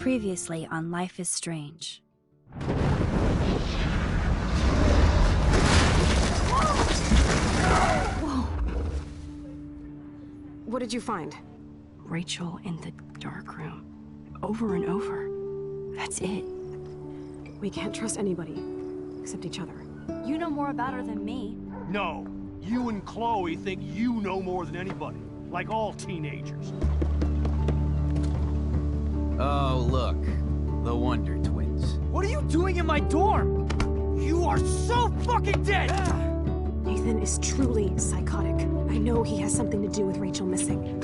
Previously on Life is Strange. Whoa! What did you find? Rachel in the dark room. Over and over. That's it. We can't trust anybody, except each other. You know more about her than me. No. You and Chloe think you know more than anybody. Like all teenagers. Oh, look. The Wonder Twins. What are you doing in my dorm? You are so fucking dead! Nathan is truly psychotic. I know he has something to do with Rachel missing.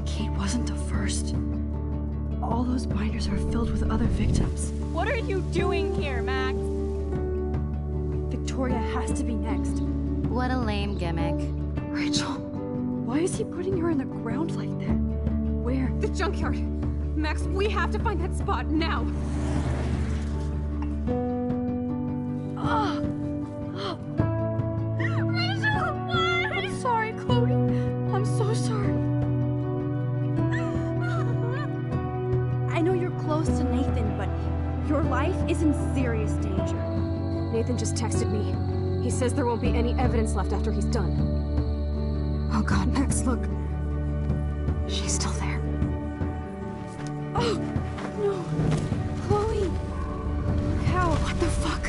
Kate wasn't the first. All those binders are filled with other victims. What are you doing here, Max? Victoria has to be next. What a lame gimmick. Rachel, why is he putting her in the ground like that? Where? The junkyard! Max, we have to find that spot now! Rachel, what? I'm sorry, Chloe. I'm so sorry. I know you're close to Nathan, but your life is in serious danger. Nathan just texted me. He says there won't be any evidence left after he's done. Oh god, Max, look. She's still there. Oh, no. Chloe. How? What the fuck?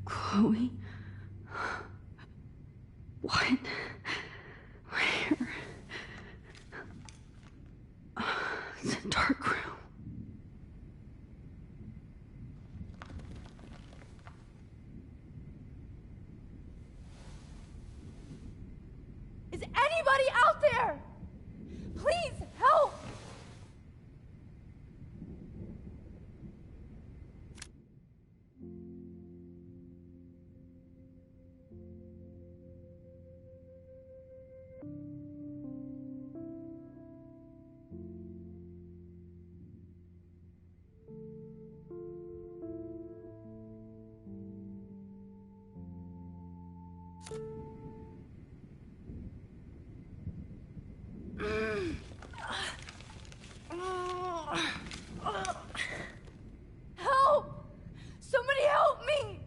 Chloe? What? Where? It's a dark room. Is anybody out there? Please help! Help! Somebody help me!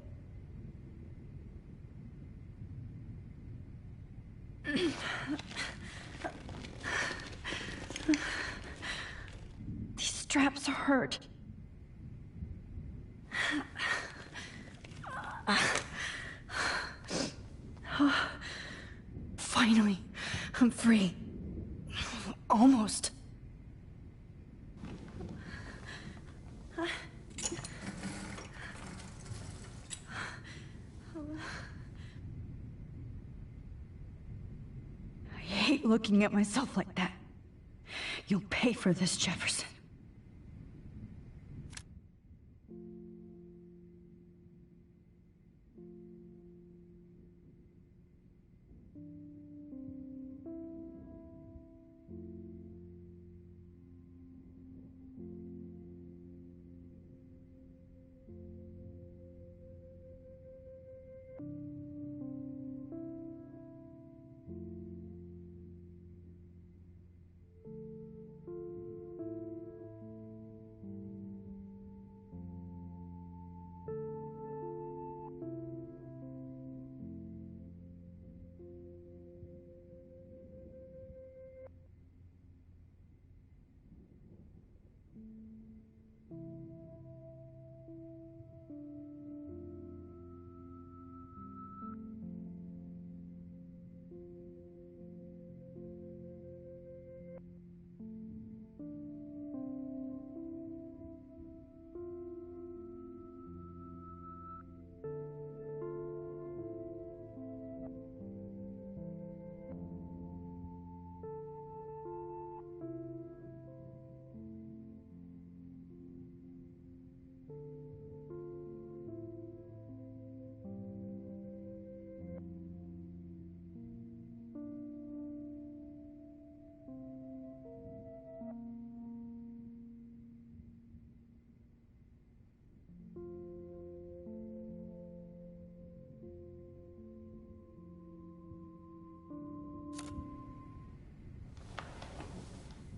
These straps hurt. Finally, I'm free. Almost. I hate looking at myself like that. You'll pay for this, Jefferson.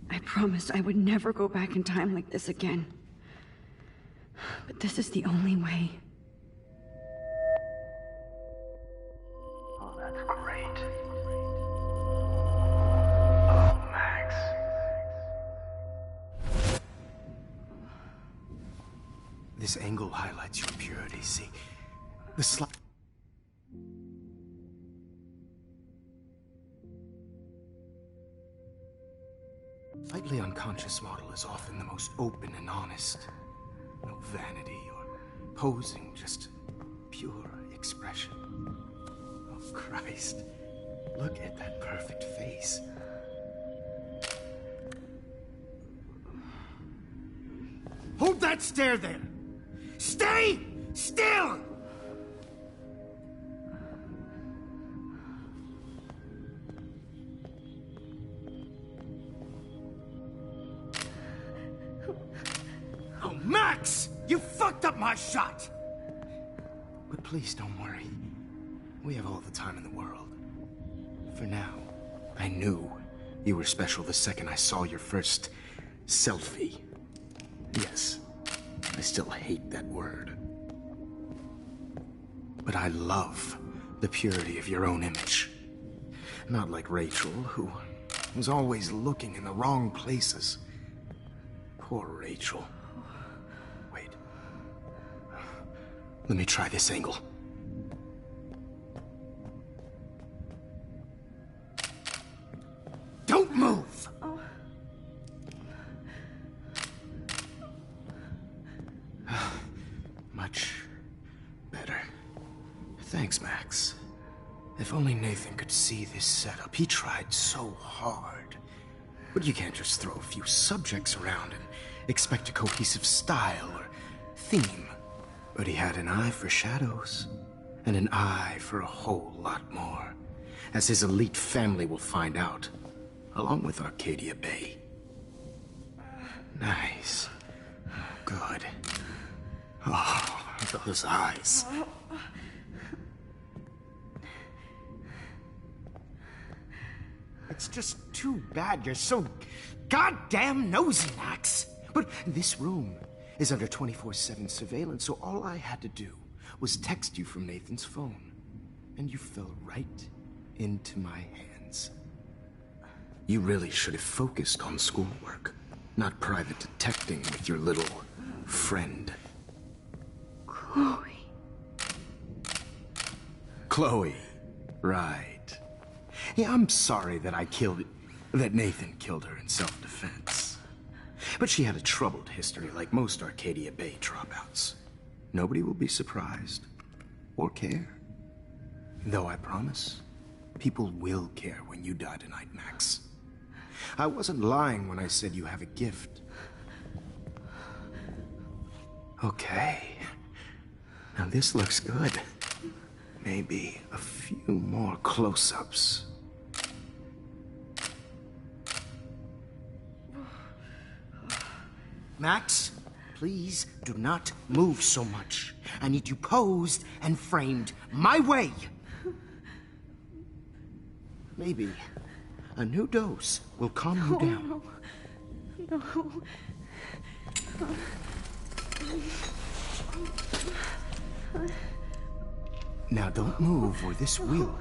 I promised I would never go back in time like this again. But this is the only way. Oh, that's great. Oh, Max. This angle highlights your purity, see? The unconscious model is often the most open and honest. No vanity or posing, just pure expression. Oh, Christ. Look at that perfect face. Hold that stare there! Stay still! Oh, Max! You fucked up my shot! But please don't worry. We have all the time in the world. For now, I knew you were special the second I saw your first selfie. Yes, I still hate that word. But I love the purity of your own image. Not like Rachel, who was always looking in the wrong places. Poor Rachel. Wait. Let me try this angle. Don't move! Much better. Thanks, Max. If only Nathan could see this setup. He tried so hard. But you can't just throw a few subjects around and expect a cohesive style or theme. But he had an eye for shadows, and an eye for a whole lot more, as his elite family will find out, along with Arcadia Bay. Nice. Good. Oh, those eyes. It's just too bad you're so goddamn nosy, Max. But this room is under 24/7 surveillance, so all I had to do was text you from Nathan's phone. And you fell right into my hands. You really should have focused on schoolwork, not private detecting with your little friend. Chloe. Chloe. Right. Yeah, I'm sorry that Nathan killed her in self-defense. But she had a troubled history like most Arcadia Bay dropouts. Nobody will be surprised or care. Though I promise, people will care when you die tonight, Max. I wasn't lying when I said you have a gift. Okay. Now this looks good. Maybe a few more close-ups. Max, please do not move so much. I need you posed and framed my way. Maybe a new dose will calm you down. Now don't move or this will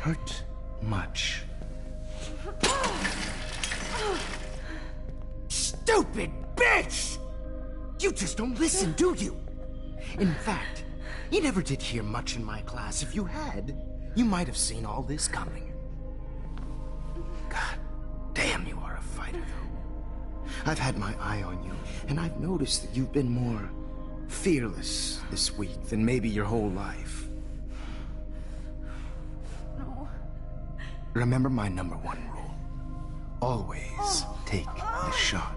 hurt much. Stupid bitch! You just don't listen, do you? In fact, you never did hear much in my class. If you had, you might have seen all this coming. God damn, you are a fighter, though. I've had my eye on you, and I've noticed that you've been more fearless this week than maybe your whole life. No. Remember my #1 rule. Always take the shot.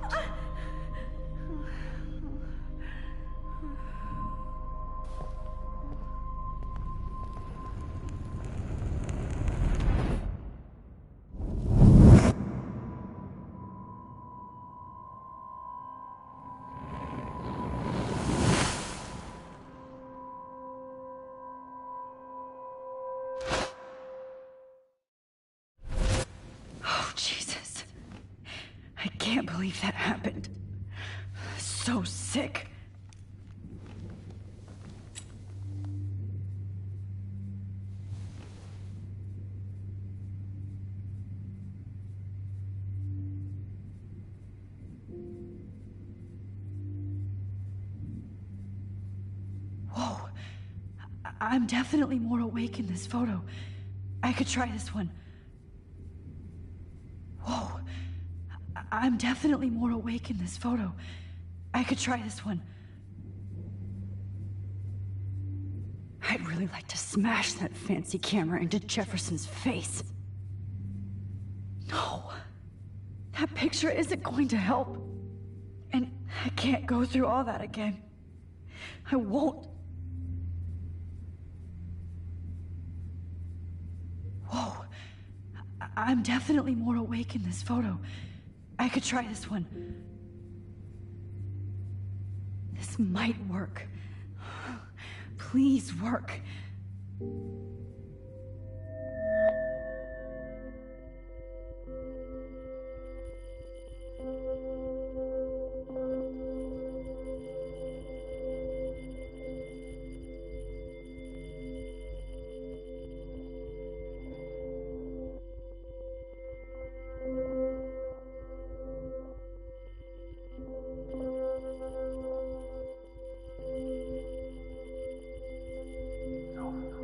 Jesus. I can't believe that happened. So sick. Whoa. I'm definitely more awake in this photo. I could try this one. Whoa. I'm definitely more awake in this photo. I could try this one. I'd really like to smash that fancy camera into Jefferson's face. No. That picture isn't going to help. And I can't go through all that again. I won't. Whoa. I'm definitely more awake in this photo. I could try this one. This might work. Please work.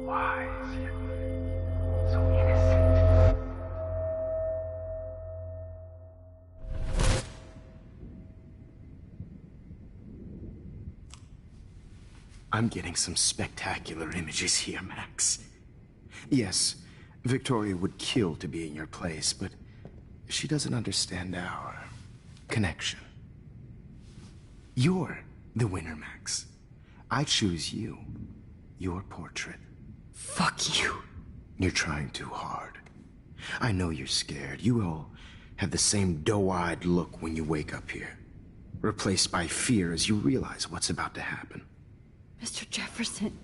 Wise, yet so innocent. I'm getting some spectacular images here, Max. Yes, Victoria would kill to be in your place, but she doesn't understand our connection. You're the winner, Max. I choose you. Your portrait. Fuck you. You're trying too hard. I know you're scared. You all have the same doe-eyed look when you wake up here, replaced by fear as you realize what's about to happen. Mr. Jefferson,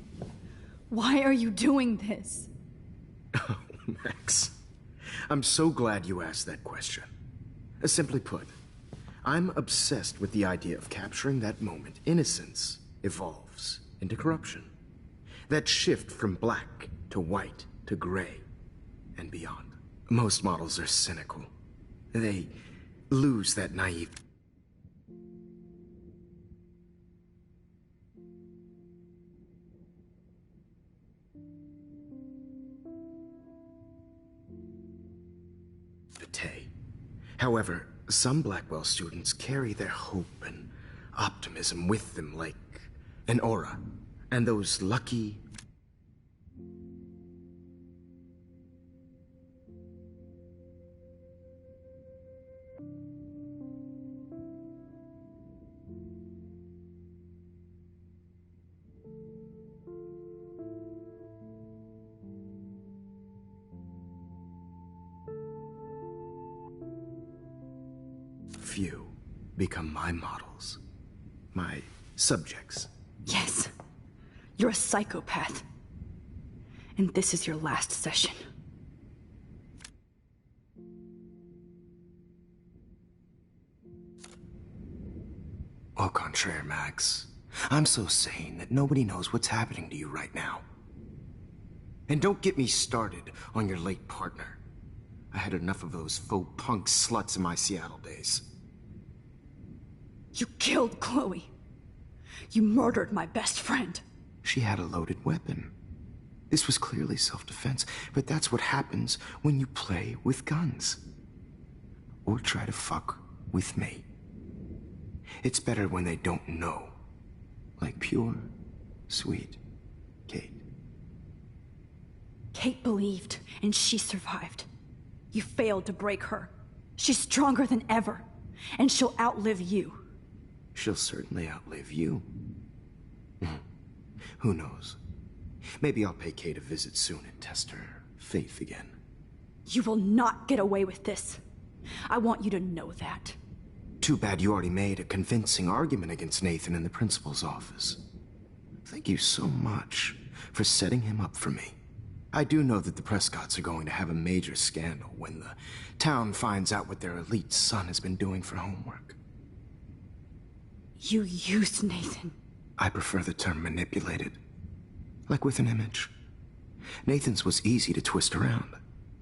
why are you doing this? Oh, Max. I'm so glad you asked that question. Simply put, I'm obsessed with the idea of capturing that moment innocence evolves into corruption. That shift from black to white to gray and beyond. Most models are cynical. They lose that naive... However, some Blackwell students carry their hope and optimism with them like an aura. And those lucky... few become my models, my subjects. Yes, you're a psychopath. And this is your last session. Au contraire, Max. I'm so sane that nobody knows what's happening to you right now. And don't get me started on your late partner. I had enough of those faux punk sluts in my Seattle days. You killed Chloe. You murdered my best friend. She had a loaded weapon. This was clearly self-defense, but that's what happens when you play with guns. Or try to fuck with me. It's better when they don't know. Like pure, sweet Kate. Kate believed, and she survived. You failed to break her. She's stronger than ever, and she'll outlive you. She'll certainly outlive you. Who knows? Maybe I'll pay Kate a visit soon and test her faith again. You will not get away with this. I want you to know that. Too bad you already made a convincing argument against Nathan in the principal's office. Thank you so much for setting him up for me. I do know that the Prescotts are going to have a major scandal when the town finds out what their elite son has been doing for homework. You used Nathan. I prefer the term manipulated. Like with an image. Nathan's was easy to twist around.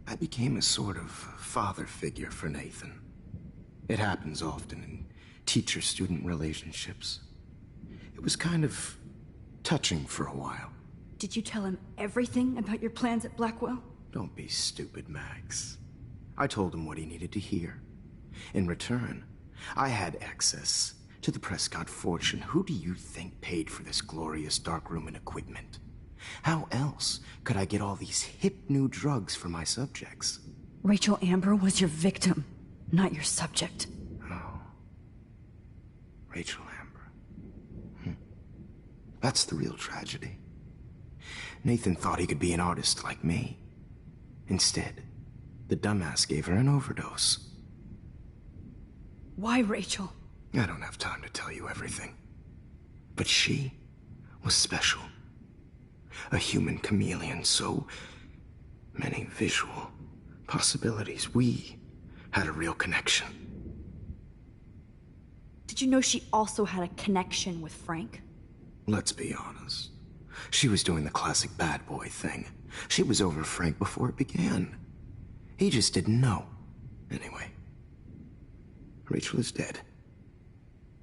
I became a sort of father figure for Nathan. It happens often in teacher-student relationships. It was kind of touching for a while. Did you tell him everything about your plans at Blackwell? Don't be stupid, Max. I told him what he needed to hear. In return, I had access to the Prescott fortune. Who do you think paid for this glorious darkroom and equipment? How else could I get all these hip new drugs for my subjects? Rachel Amber was your victim, not your subject. Oh. Rachel Amber. That's the real tragedy. Nathan thought he could be an artist like me. Instead, the dumbass gave her an overdose. Why Rachel? I don't have time to tell you everything. But she was special. A human chameleon, so many visual possibilities. We had a real connection. Did you know she also had a connection with Frank? Let's be honest. She was doing the classic bad boy thing. She was over Frank before it began. He just didn't know. Anyway, Rachel is dead.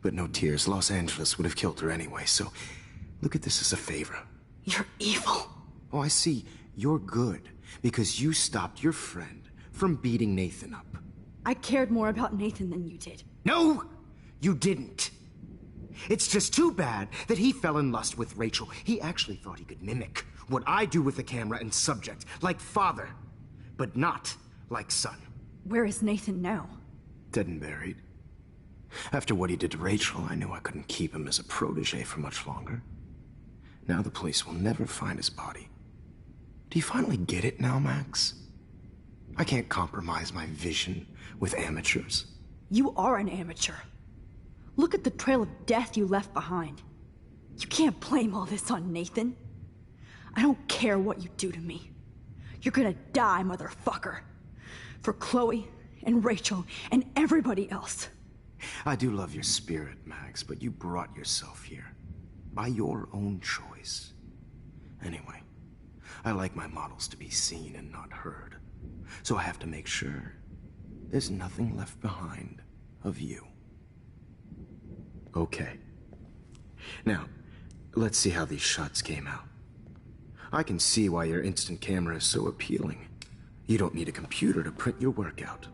But no tears. Los Angeles would have killed her anyway, so look at this as a favor. You're evil. Oh, I see. You're good because you stopped your friend from beating Nathan up. I cared more about Nathan than you did. No, you didn't. It's just too bad that he fell in lust with Rachel. He actually thought he could mimic what I do with the camera and subject, like father, but not like son. Where is Nathan now? Dead and buried. After what he did to Rachel, I knew I couldn't keep him as a protege for much longer. Now the police will never find his body. Do you finally get it now, Max? I can't compromise my vision with amateurs. You are an amateur. Look at the trail of death you left behind. You can't blame all this on Nathan. I don't care what you do to me. You're gonna die, motherfucker. For Chloe and Rachel and everybody else. I do love your spirit, Max, but you brought yourself here. By your own choice. Anyway, I like my models to be seen and not heard. So I have to make sure there's nothing left behind of you. Okay. Now, let's see how these shots came out. I can see why your instant camera is so appealing. You don't need a computer to print your work out.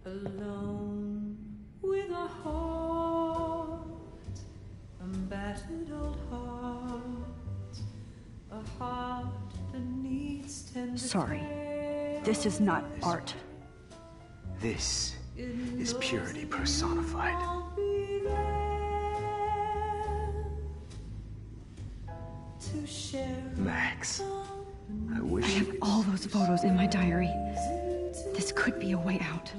Alone with a heart, a battered old heart, a heart that needs tender Sorry. This is not art. This is purity personified. Max, I wish I have all those photos in my diary. This could be a way out.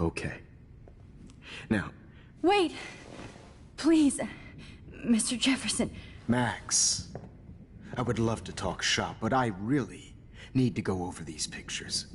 Okay. Now, Wait! Please, Mr. Jefferson. Max, I would love to talk shop, but I really need to go over these pictures.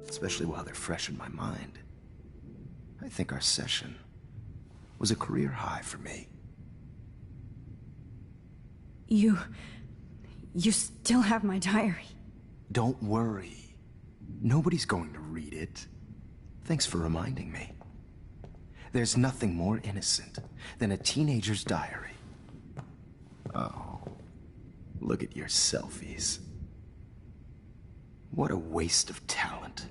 especially while they're fresh in my mind. I think our session was a career high for me. You still have my diary. Don't worry. Nobody's going to read it. Thanks for reminding me. There's nothing more innocent than a teenager's diary. Oh, look at your selfies. What a waste of talent.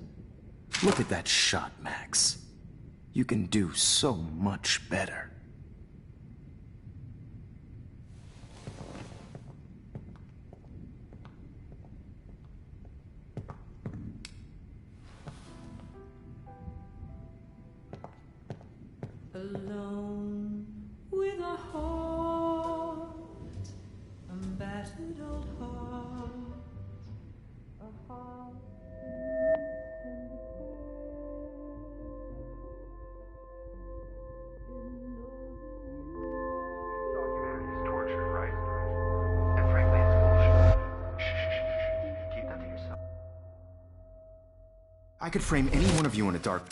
Look at that shot, Max. You can do so much better. Alone with a heart, a battered old heart, a heart. Humanity's torture, right? And frankly, it's bullshit. Shh. Keep that to yourself. I could frame any one of you in a dark...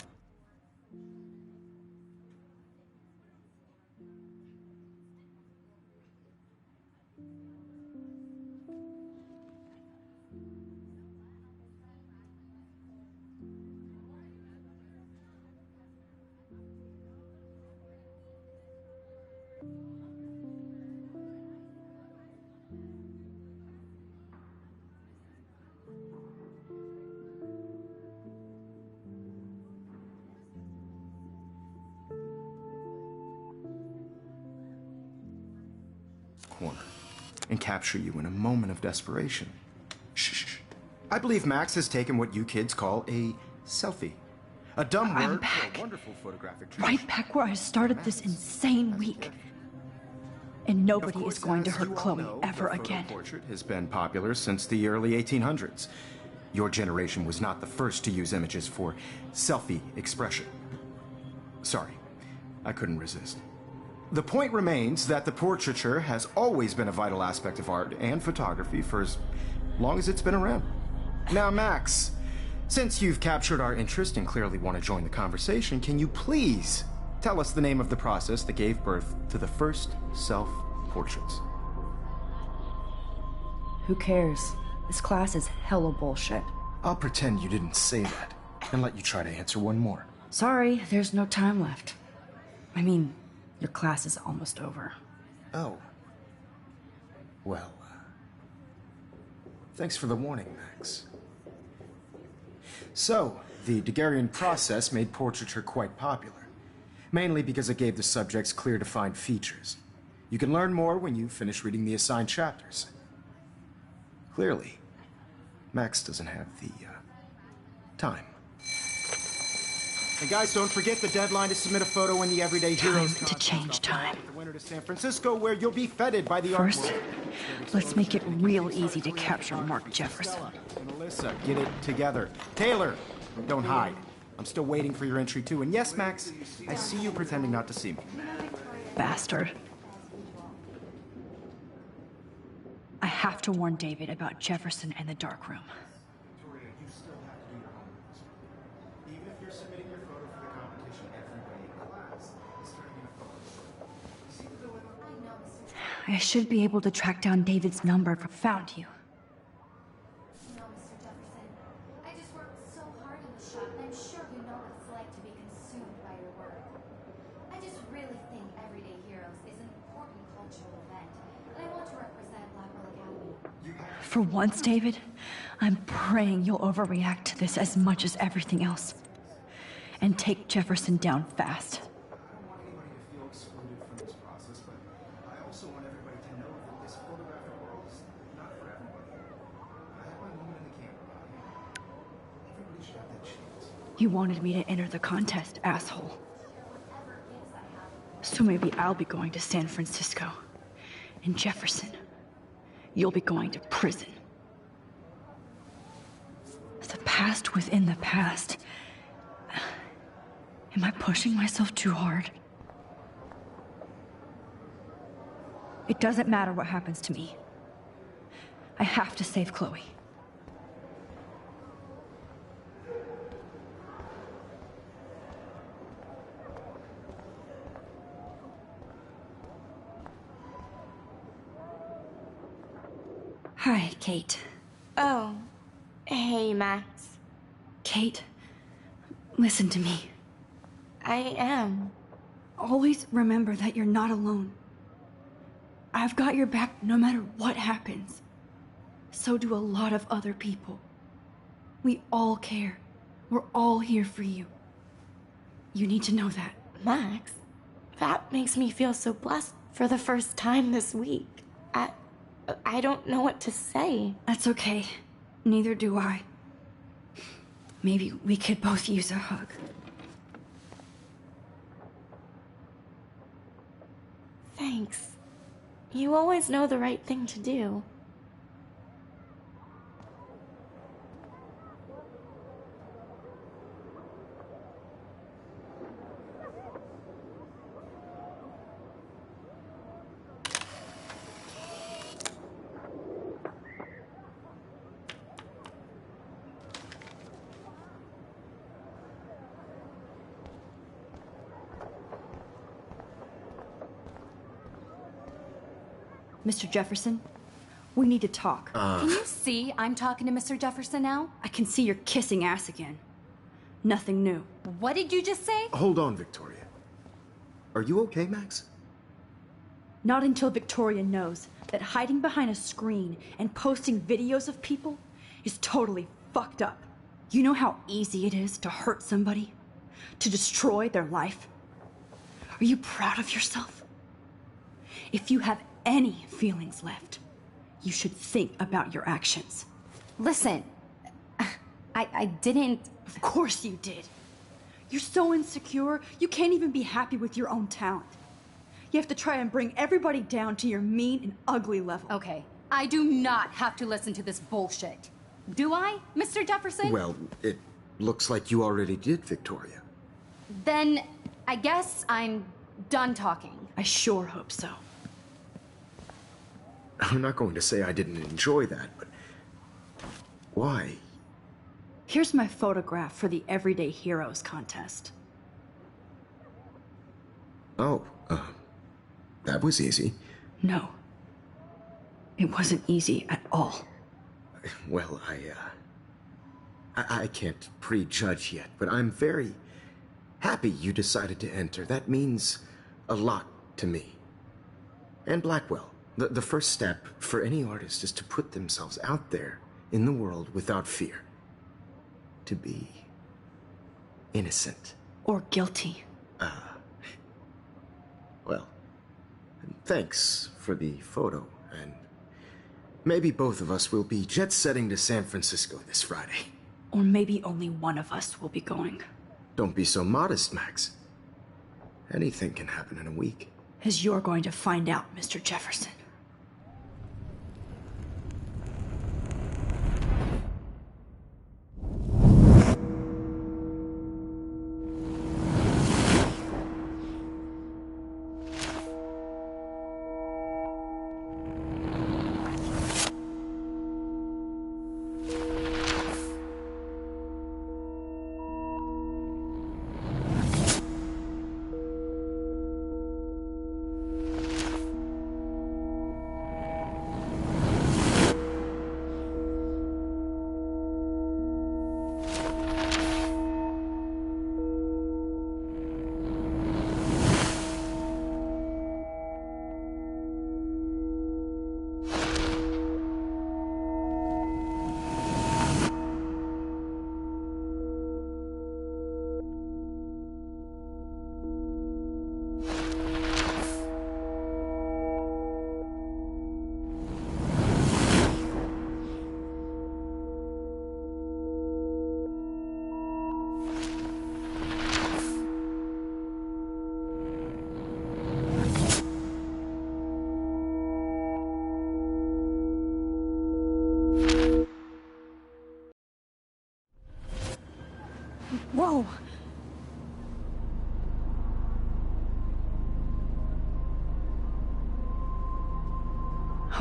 corner and capture you in a moment of desperation. Shh. I believe Max has taken what you kids call a selfie. A dumb word I'm for back. a wonderful photographic Right back where I started this insane week. And nobody is going to hurt Chloe ever again. Portrait has been popular since the early 1800s. Your generation was not the first to use images for selfie expression. Sorry, I couldn't resist. The point remains that the portraiture has always been a vital aspect of art and photography for as long as it's been around. Now, Max, since you've captured our interest and clearly want to join the conversation, can you please tell us the name of the process that gave birth to the first self-portraits? Who cares? This class is hella bullshit. I'll pretend you didn't say that and let you try to answer one more. Sorry, there's no time left. I mean, your class is almost over. Oh. Well, thanks for the warning, Max. So, the Daguerrean process made portraiture quite popular, mainly because it gave the subjects clear defined features. You can learn more when you finish reading the assigned chapters. Clearly, Max doesn't have the time. And guys, don't forget the deadline to submit a photo in the Everyday Heroes Time to change time. the winter to San Francisco, where you'll be feted by the First, art world. let's make it real easy to capture Mark Jefferson. And Alyssa, get it together. Taylor, don't hide. I'm still waiting for your entry too. And yes, Max, I see you pretending not to see me. Bastard. I have to warn David about Jefferson and the dark room. Victoria, you still have to do your homework. Even if you're submitting your photo for the competition every day in class, it's turning in a photo. See the dilemma? I should be able to track down David's number if I found you. No, Mr. Jefferson. I just worked so hard on the shot, and I'm sure you know what it's like to be consumed by your work. I just really think Everyday Heroes is an important cultural event, and I want to represent Blackwell Academy. For once, David, I'm praying you'll overreact to this as much as everything else. And take Jefferson down fast. I don't want anybody to feel excluded from this process, but I also want everybody to know that this photographic world is not for everybody. I have my moment in the camera. Everybody should have that chance. You wanted me to enter the contest, asshole. So maybe I'll be going to San Francisco. And Jefferson, you'll be going to prison. The past within the past. Am I pushing myself too hard? It doesn't matter what happens to me. I have to save Chloe. Hi, Kate. Oh, hey, Max. Kate, listen to me. I am. Always remember that you're not alone. I've got your back no matter what happens. So do a lot of other people. We all care. We're all here for you. You need to know that. Max, that makes me feel so blessed for the first time this week. I don't know what to say. That's okay. Neither do I. Maybe we could both use a hug. Thanks. You always know the right thing to do. Mr. Jefferson, we need to talk. Can you see I'm talking to Mr. Jefferson now? I can see you're kissing ass again. Nothing new. What did you just say? Hold on, Victoria. Are you okay, Max? Not until Victoria knows that hiding behind a screen and posting videos of people is totally fucked up. You know how easy it is to hurt somebody? To destroy their life? Are you proud of yourself? If you have any feelings left, you should think about your actions. Listen, I didn't... Of course you did. You're so insecure, you can't even be happy with your own talent. You have to try and bring everybody down to your mean and ugly level. Okay, I do not have to listen to this bullshit. Do I, Mr. Jefferson? Well, it looks like you already did, Victoria. Then I guess I'm done talking. I sure hope so. I'm not going to say I didn't enjoy that, but why? Here's my photograph for the Everyday Heroes contest. Oh, that was easy. No. It wasn't easy at all. Well, I can't prejudge yet, but I'm very happy you decided to enter. That means a lot to me. And Blackwell. The first step for any artist is to put themselves out there in the world without fear. To be innocent. Or guilty. Well, thanks for the photo, and maybe both of us will be jet-setting to San Francisco this Friday. Or maybe only one of us will be going. Don't be so modest, Max. Anything can happen in a week. As you're going to find out, Mr. Jefferson. Whoa!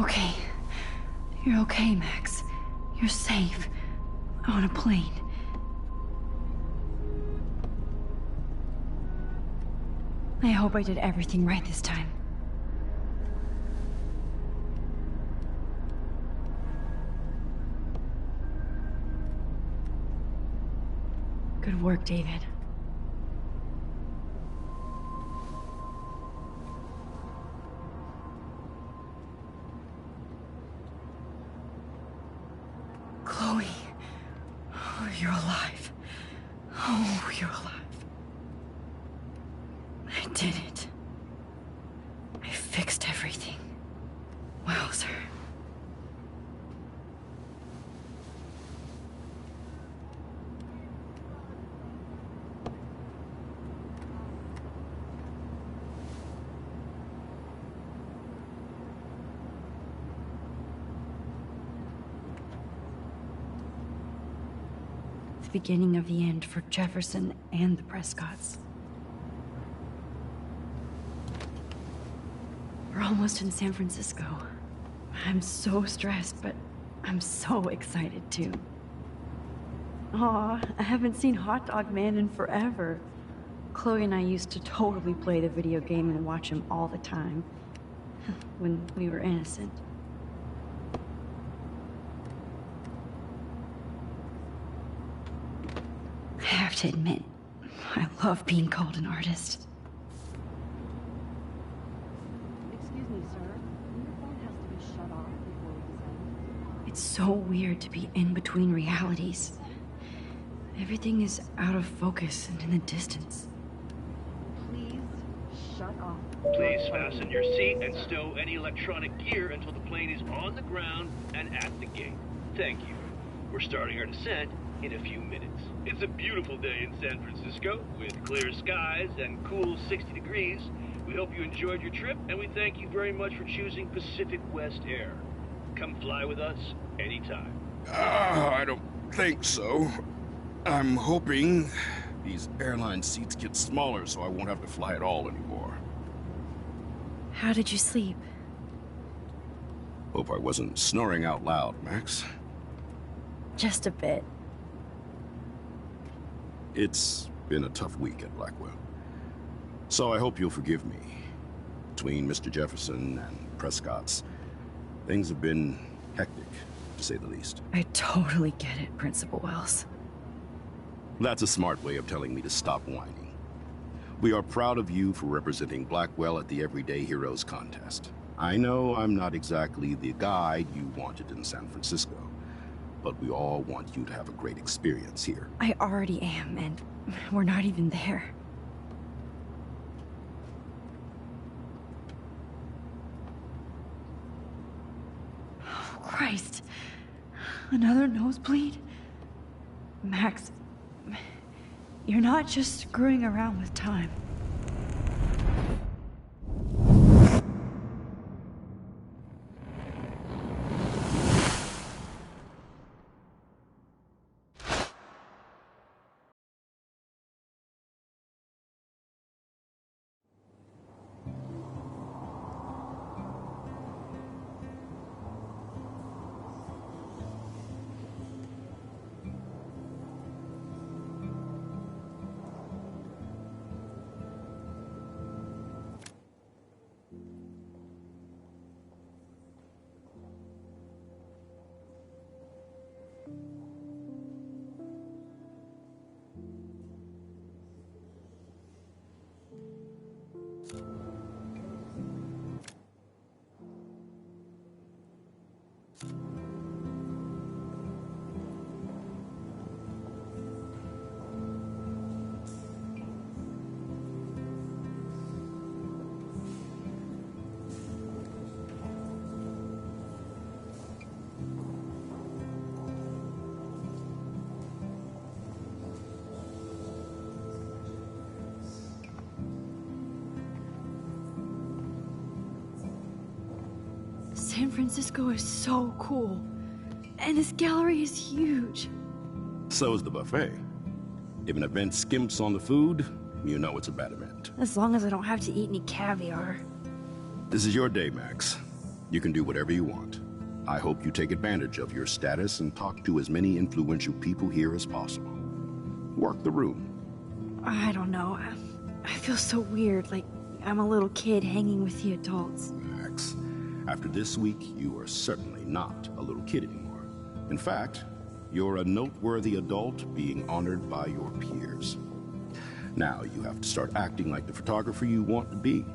Okay. You're okay, Max. You're safe. On a plane. I hope I did everything right this time. Good work, David. Chloe. Oh, you're alive. Oh, you're alive. I did it. I fixed everything. Wowzer. The beginning of the end for Jefferson and the Prescotts. We're almost in San Francisco. I'm so stressed, but I'm so excited too. Aw, I haven't seen Hot Dog Man in forever. Chloe and I used to totally play the video game and watch him all the time. When we were innocent. I have to admit, I love being called an artist. Excuse me, sir. Your phone has to be shut off before we descend. It's so weird to be in between realities. Everything is out of focus and in the distance. Please shut off. Please fasten your seat and stow any electronic gear until the plane is on the ground and at the gate. Thank you. We're starting our descent in a few minutes. It's a beautiful day in San Francisco with clear skies and cool 60 degrees. We hope you enjoyed your trip, and we thank you very much for choosing Pacific West Air. Come fly with us anytime. I don't think so. I'm hoping these airline seats get smaller so I won't have to fly at all anymore. How did you sleep? Hope I wasn't snoring out loud, Max. Just a bit. It's been a tough week at Blackwell. So I hope you'll forgive me. Between Mr. Jefferson and Prescott's, things have been hectic, to say the least. I totally get it, Principal Wells. That's a smart way of telling me to stop whining. We are proud of you for representing Blackwell at the Everyday Heroes contest. I know I'm not exactly the guide you wanted in San Francisco, but we all want you to have a great experience here. I already am, and we're not even there. Oh, Christ. Another nosebleed? Max, you're not just screwing around with time. San Francisco is so cool. And this gallery is huge. So is the buffet. If an event skimps on the food, you know it's a bad event. As long as I don't have to eat any caviar. This is your day, Max. You can do whatever you want. I hope you take advantage of your status and talk to as many influential people here as possible. Work the room. I don't know. I feel so weird, like I'm a little kid hanging with the adults. After this week, you are certainly not a little kid anymore. In fact, You're a noteworthy adult being honored by your peers. Now you have to start acting like the photographer you want to be.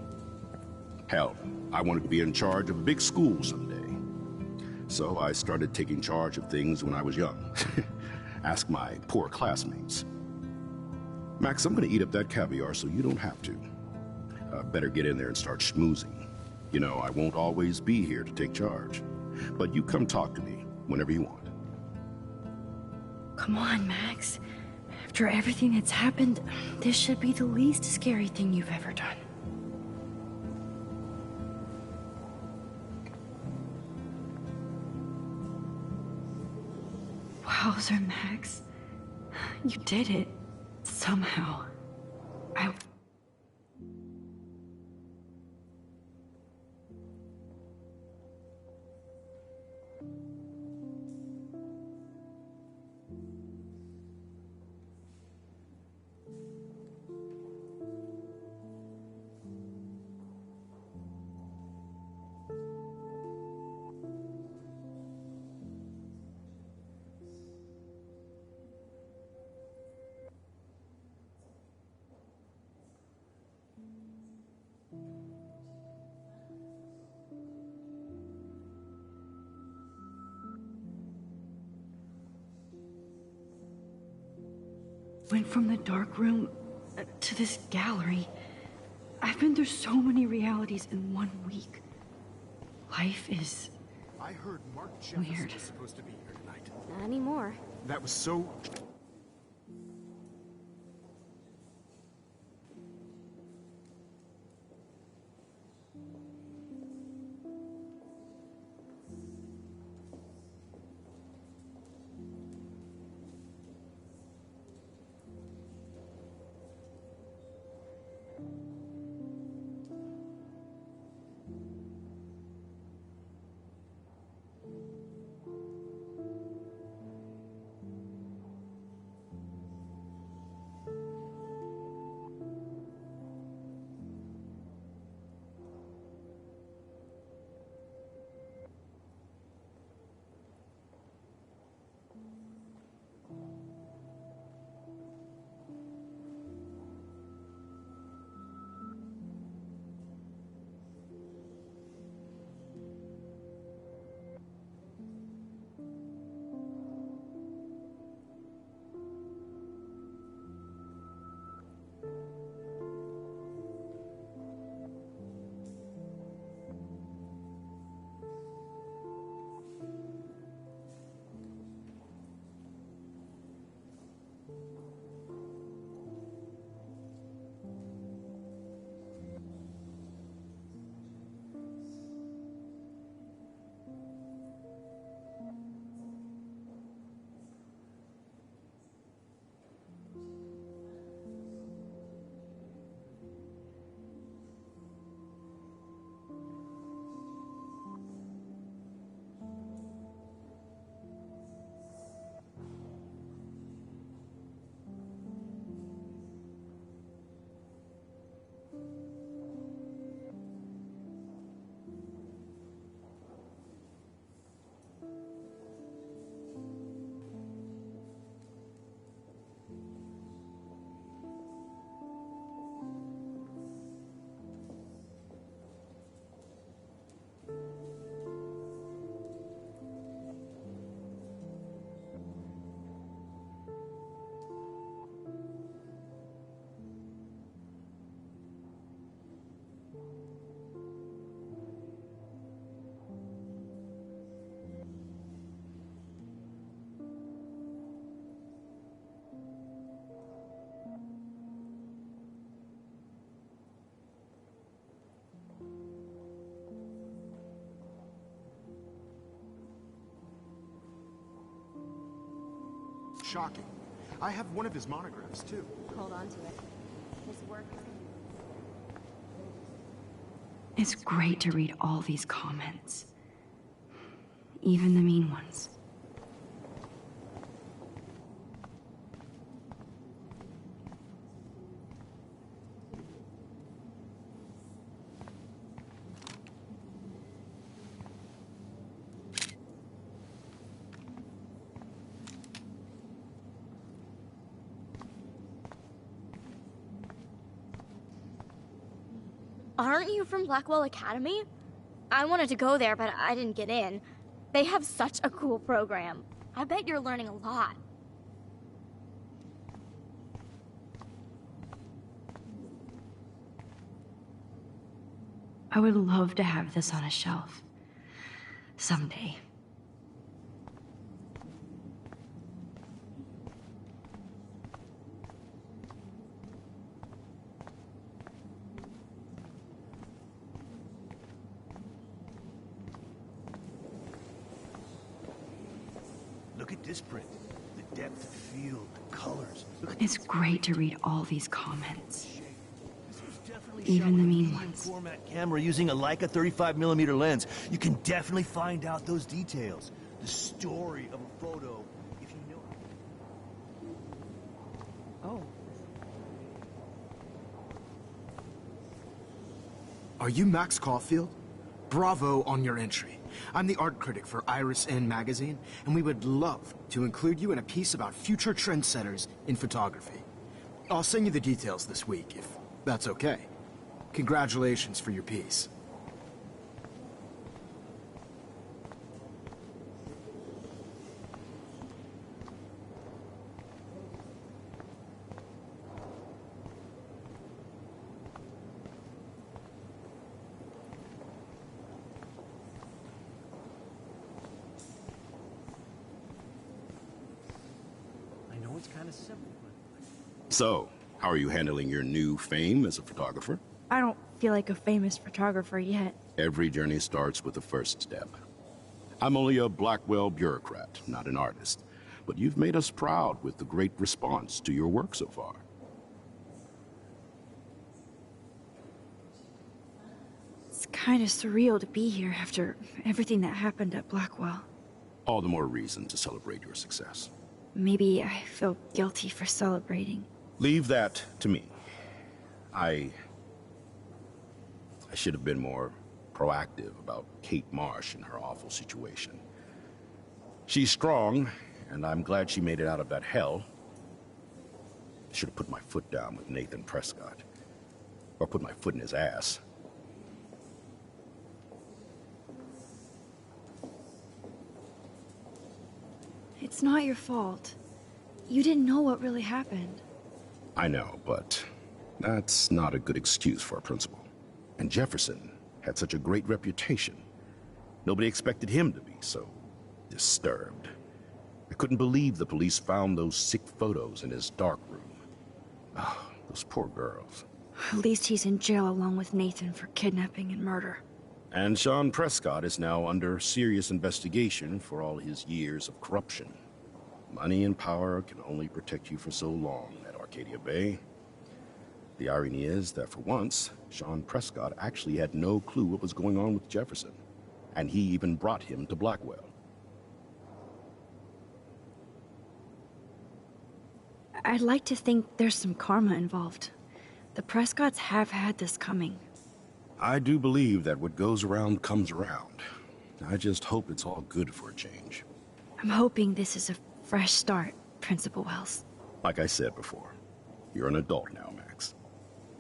Hell, I wanted to be in charge of a big school someday. So I started taking charge of things when I was young. Ask my poor classmates. Max, I'm gonna eat up that caviar so you don't have to. Better get in there and start schmoozing. You know, I won't always be here to take charge. But you come talk to me whenever you want. Come on, Max. After everything that's happened, this should be the least scary thing you've ever done. Wowzer, Max. You did it. Somehow. Went from the dark room to this gallery. I've been through so many realities in 1 week. Life is I heard Mark Jefferson weird. was supposed to be here tonight. Not anymore. That was so... shocking. I have one of his monographs, too. Hold on to it. His work is... It's great to read all these comments. Even the mean ones. Aren't you from Blackwell Academy? I wanted to go there, but I didn't get in. They have such a cool program. I bet you're learning a lot. I would love to have this on a shelf. Someday. Look at this print. The depth of field, the colors. It's great to read all these comments. Even the mean ones. Format camera using a Leica 35mm lens. You can definitely find out those details. The story of a photo, if you know. Oh. Are you Max Caulfield? Bravo on your entry. I'm the art critic for Iris N magazine, and we would love to include you in a piece about future trendsetters in photography. I'll send you the details this week, if that's okay. Congratulations for your piece. I know it's kind of simple, but... So, how are you handling your new fame as a photographer? I don't feel like a famous photographer yet. Every journey starts with the first step. I'm only a Blackwell bureaucrat, not an artist. But you've made us proud with the great response to your work so far. It's kind of surreal to be here after everything that happened at Blackwell. All the more reason to celebrate your success. Maybe I feel guilty for celebrating. Leave that to me. I should have been more proactive about Kate Marsh and her awful situation. She's strong, and I'm glad she made it out of that hell. I should have put my foot down with Nathan Prescott. Or put my foot in his ass. It's not your fault. You didn't know what really happened. I know, but that's not a good excuse for a principal. And Jefferson had such a great reputation. Nobody expected him to be so disturbed. I couldn't believe the police found those sick photos in his dark room. Oh, those poor girls. At least he's in jail along with Nathan for kidnapping and murder. And Sean Prescott is now under serious investigation for all his years of corruption. Money and power can only protect you for so long at Arcadia Bay. The irony is that for once, Sean Prescott actually had no clue what was going on with Jefferson. And he even brought him to Blackwell. I'd like to think there's some karma involved. The Prescotts have had this coming. I do believe that what goes around comes around. I just hope it's all good for a change. I'm hoping this is a fresh start, Principal Wells. Like I said before, you're an adult now, Max.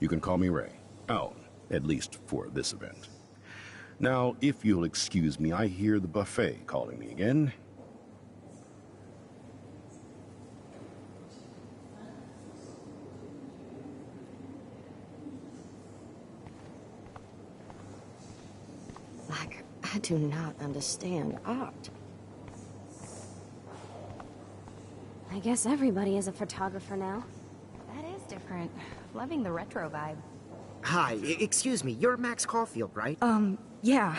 You can call me Ray. Alan, at least for this event. Now, if you'll excuse me, I hear the buffet calling me again. I do not understand art. I guess everybody is a photographer now. That is different. Loving the retro vibe. Hi, excuse me, you're Max Caulfield, right? Yeah.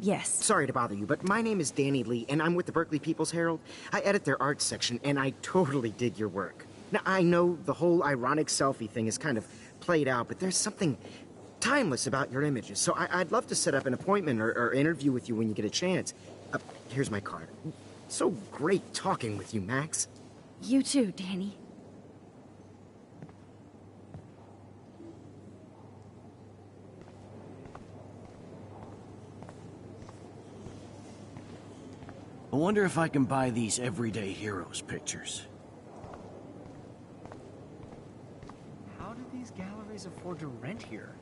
Yes. Sorry to bother you, but my name is Danny Lee, and I'm with the Berkeley People's Herald. I edit their art section, and I totally dig your work. Now, I know the whole ironic selfie thing is kind of played out, but there's something timeless about your images, so I'd love to set up an appointment or interview with you when you get a chance. Here's my card. So great talking with you, Max. You too, Danny. I wonder if I can buy these everyday heroes pictures. How do these galleries afford to rent here?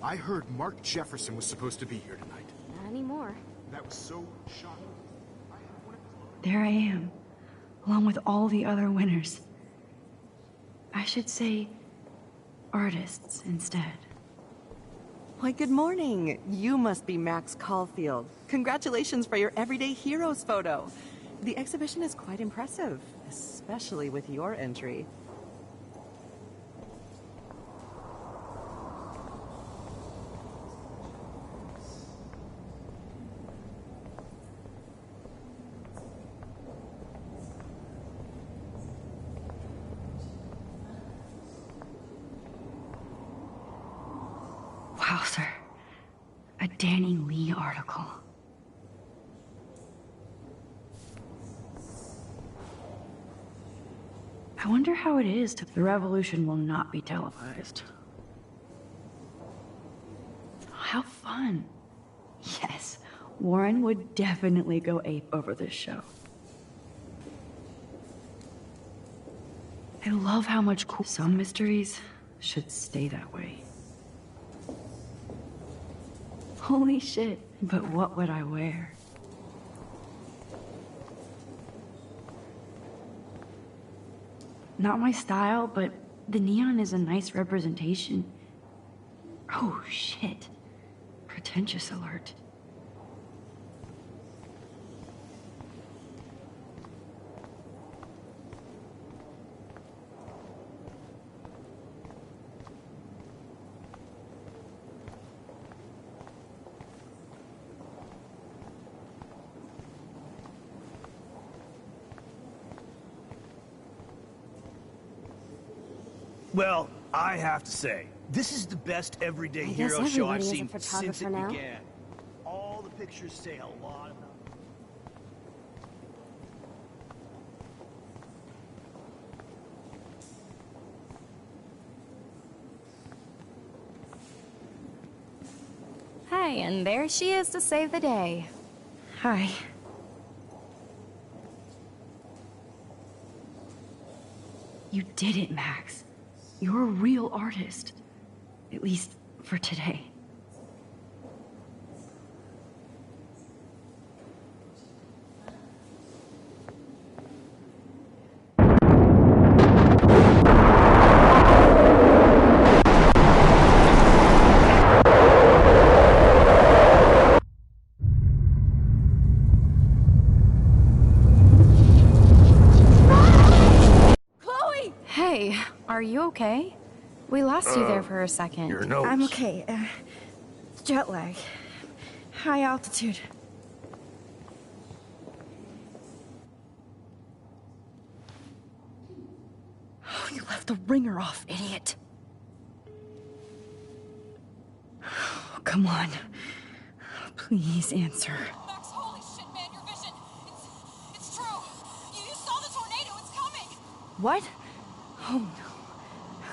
I heard Mark Jefferson was supposed to be here tonight. Not anymore. That was so shocking. There I am, along with all the other winners. I should say artists instead. Why, good morning. You must be Max Caulfield. Congratulations for your Everyday Heroes photo. The exhibition is quite impressive, especially with your entry. Wow, sir. A Danny Lee article. I wonder how it is to... The revolution will not be televised. How fun. Yes, Warren would definitely go ape over this show. I love how much cool... Some mysteries should stay that way. Holy shit, but what would I wear? Not my style, but the neon is a nice representation. Oh shit. Pretentious alert. Well, I have to say, this is the best everyday I guess hero show I've everybody is a seen since photographer it now. began. All the pictures say a lot about... Hey, and there she is to save the day. Hi. You did it, Max. You're a real artist. At least for today. Hey, are you okay? We lost you there for a second. Your nose. I'm okay. Jet lag. High altitude. Oh, you left the ringer off, idiot. Oh, come on. Please answer. Max, holy shit, man, your vision. It's true. You saw the tornado. It's coming. What? Oh no.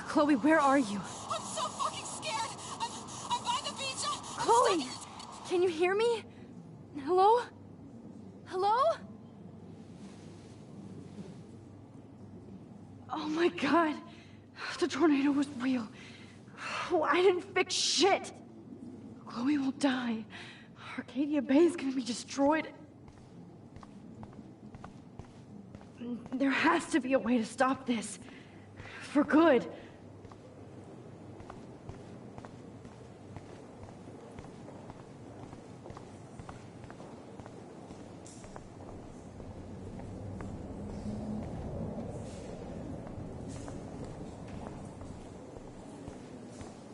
Chloe, where are you? I'm so fucking scared. I'm by the beach. Chloe! Can you hear me? Hello? Hello? Oh my god. The tornado was real. Oh, I didn't fix shit. Chloe will die. Arcadia Bay is gonna be destroyed. There has to be a way to stop this. For good.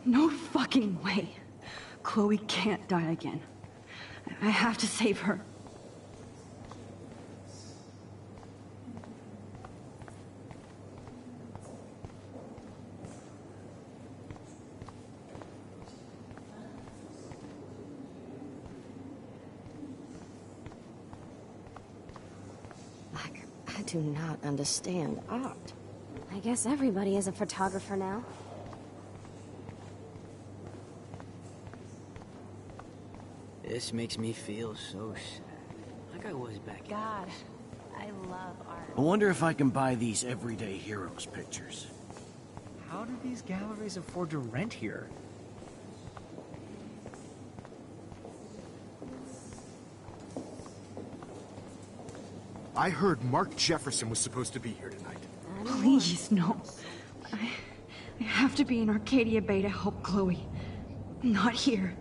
No fucking way. Chloe can't die again. I have to save her. I do not understand art. I guess everybody is a photographer now. This makes me feel so sad. Like I was back. God, I love art. I wonder if I can buy these everyday heroes pictures. How do these galleries afford to rent here? I heard Mark Jefferson was supposed to be here tonight. Please, no. I have to be in Arcadia Bay to help Chloe. Not here.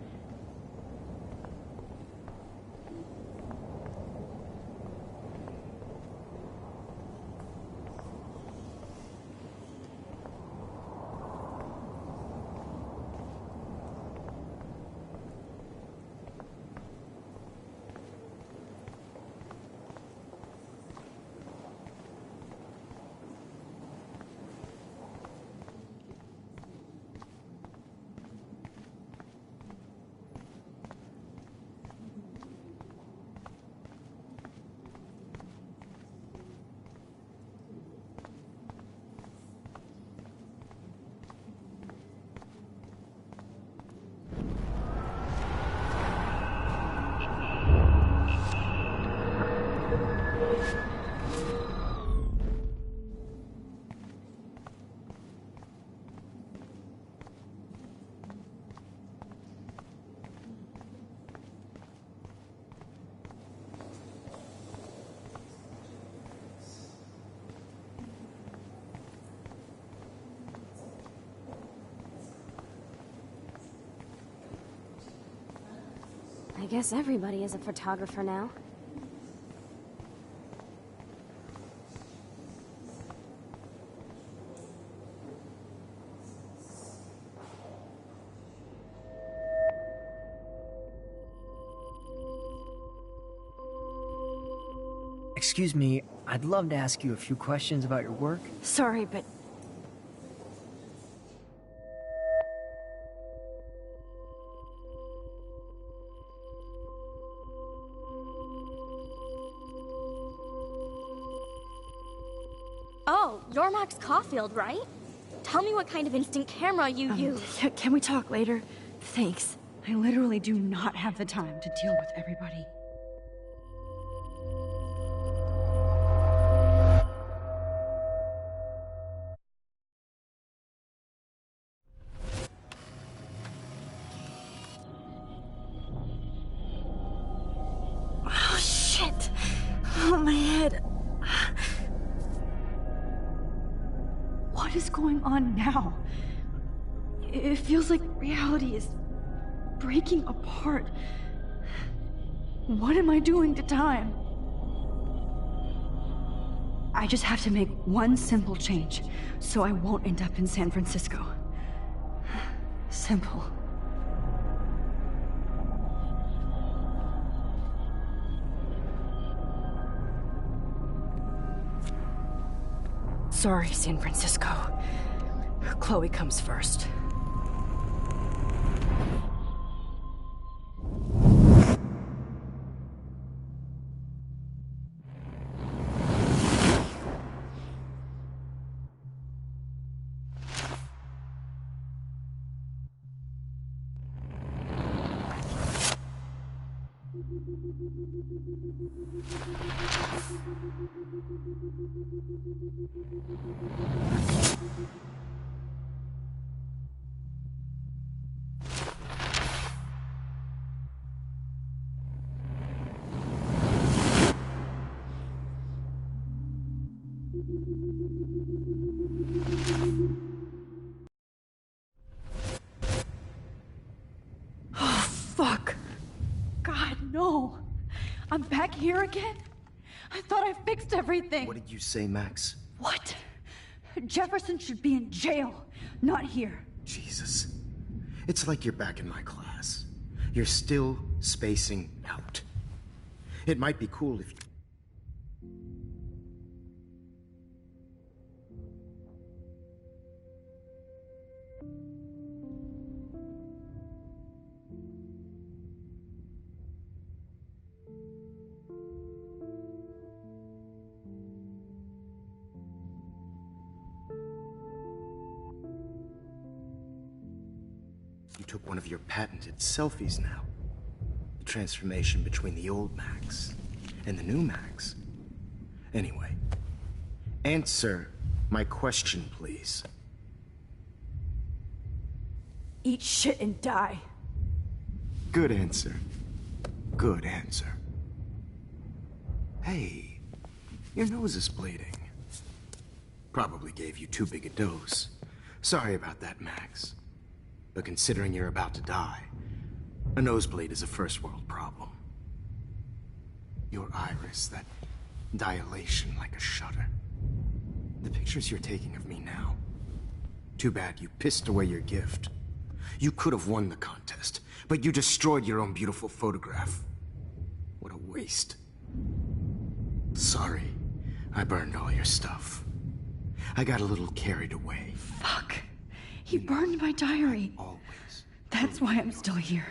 I guess everybody is a photographer now. Excuse me, I'd love to ask you a few questions about your work. Sorry, but... Oh, you're Max Caulfield, right? Tell me what kind of instant camera you use. Can we talk later? Thanks. I literally do not have the time to deal with everybody. Oh, shit. Oh, my head. What is going on now? It feels like reality is breaking apart. What am I doing to time? I just have to make one simple change, so I won't end up in San Francisco. Simple. Sorry, San Francisco. Chloe comes first. Oh, fuck. God, no. I'm back here again? I thought I fixed everything. What did you say, Max? What? Jefferson should be in jail, not here. Jesus. It's like you're back in my class. You're still spacing out. It might be cool if you... You took one of your patented selfies now. The transformation between the old Max and the new Max. Anyway, answer my question, please. Eat shit and die. Good answer. Good answer. Hey, Your nose is bleeding. Probably gave you too big a dose. Sorry about that, Max. But considering you're about to die, a nosebleed is a first world problem. Your iris, that dilation like a shutter. The pictures you're taking of me now. Too bad you pissed away your gift. You could have won the contest, but you destroyed your own beautiful photograph. What a waste. Sorry, I burned all your stuff. I got a little carried away. Fuck. He burned my diary. Always. That's why I'm still here.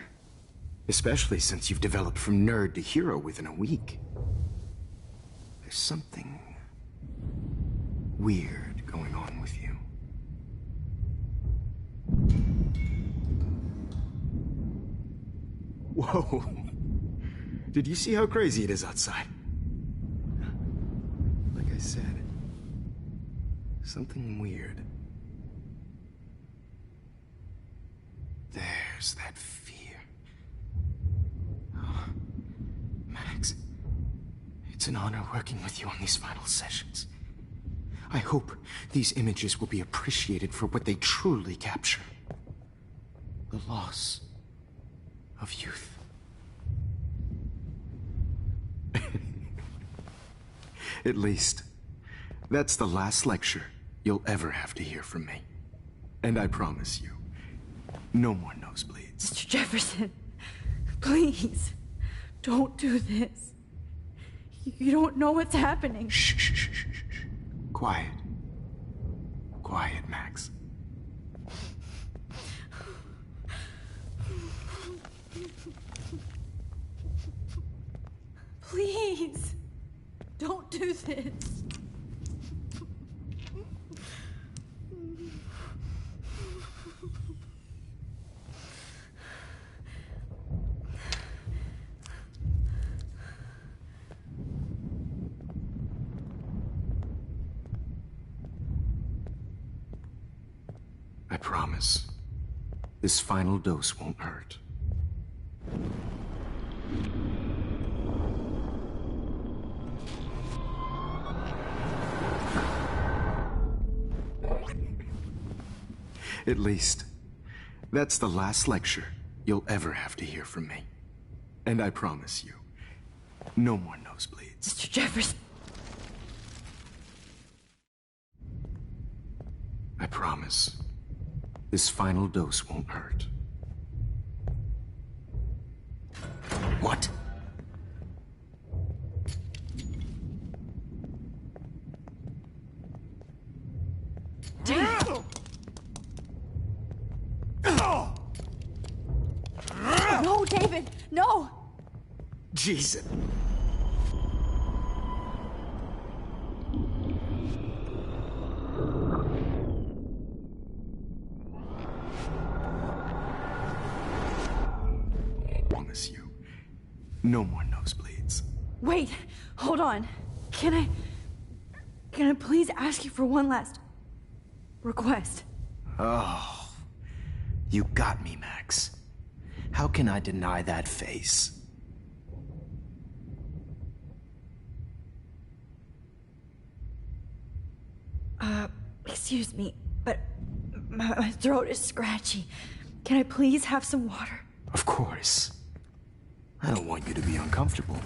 Especially since you've developed from nerd to hero within a week. There's something weird going on with you. Whoa. Did you see how crazy it is outside? Like I said, something weird. There's that fear. Oh, Max, it's an honor working with you on these final sessions. I hope these images will be appreciated for what they truly capture. The loss of youth. At least, that's the last lecture you'll ever have to hear from me. And I promise you, no more nosebleeds. Mr. Jefferson, please, don't do this. You don't know what's happening. Shh, shh, shh, shh, shh. Quiet. Quiet, Max. Please, don't do this. I promise, this final dose won't hurt. At least, that's the last lecture you'll ever have to hear from me. And I promise you, no more nosebleeds. Mr. Jefferson. I promise, this final dose won't hurt. What? No, David, no! Jesus. Promise you, no more nosebleeds. Wait, hold on. Can I please ask you for one last request? Oh, you got me, Max. How can I deny that face? Excuse me, but my throat is scratchy. Can I please have some water? Of course. I don't want you to be uncomfortable.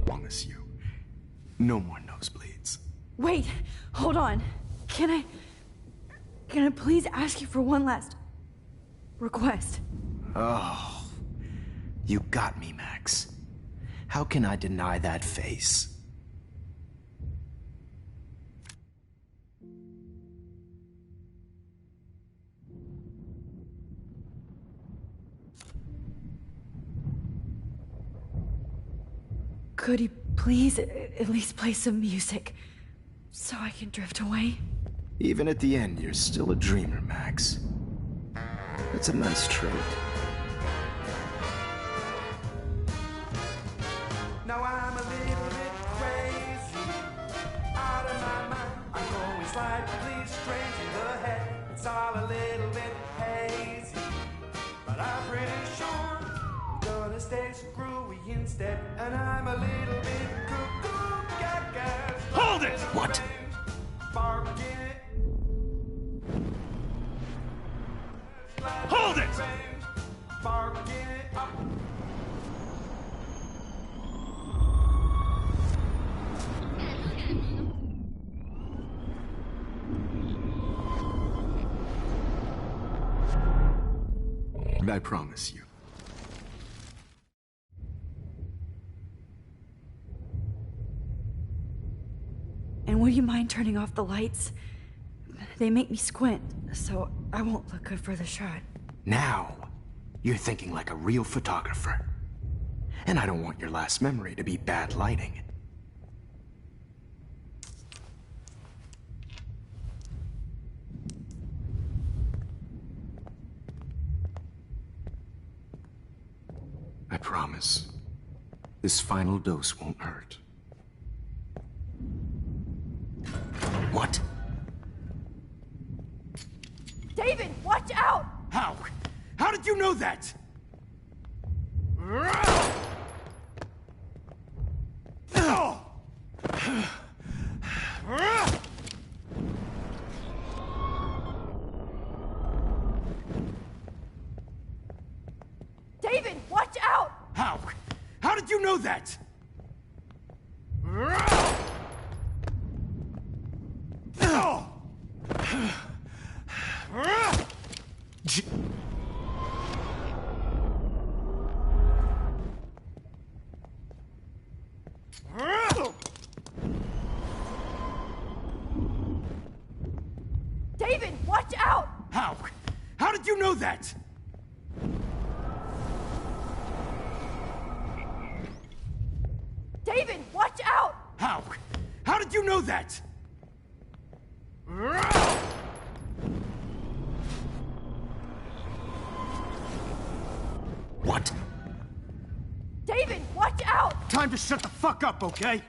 Promise you, no more nosebleeds. Wait, hold on. Can I please ask you for one last request? Oh, you got me, Max. How can I deny that face? Could you please at least play some music so I can drift away? Even at the end, you're still a dreamer, Max. That's a nice trait. Now I'm a little bit crazy, out of my mind. I'm going slightly strange in the head. It's all a little bit hazy, but I'm pretty sure I'm gonna stay screwy instead. And I'm a little bit cuckoo, gaga. Hold it! What? Barking. Hold it! Barking up. I promise you. And would you mind turning off the lights? They make me squint, so I won't look good for the shot. Now, you're thinking like a real photographer. And I don't want your last memory to be bad lighting. I promise, this final dose won't hurt. What? David, watch out! How? How did you know that? David, watch out! How? How did you know that? David, watch out! How? How did you know that? David, watch out! How? How did you know that? What? David, watch out! Time to shut the fuck up, okay?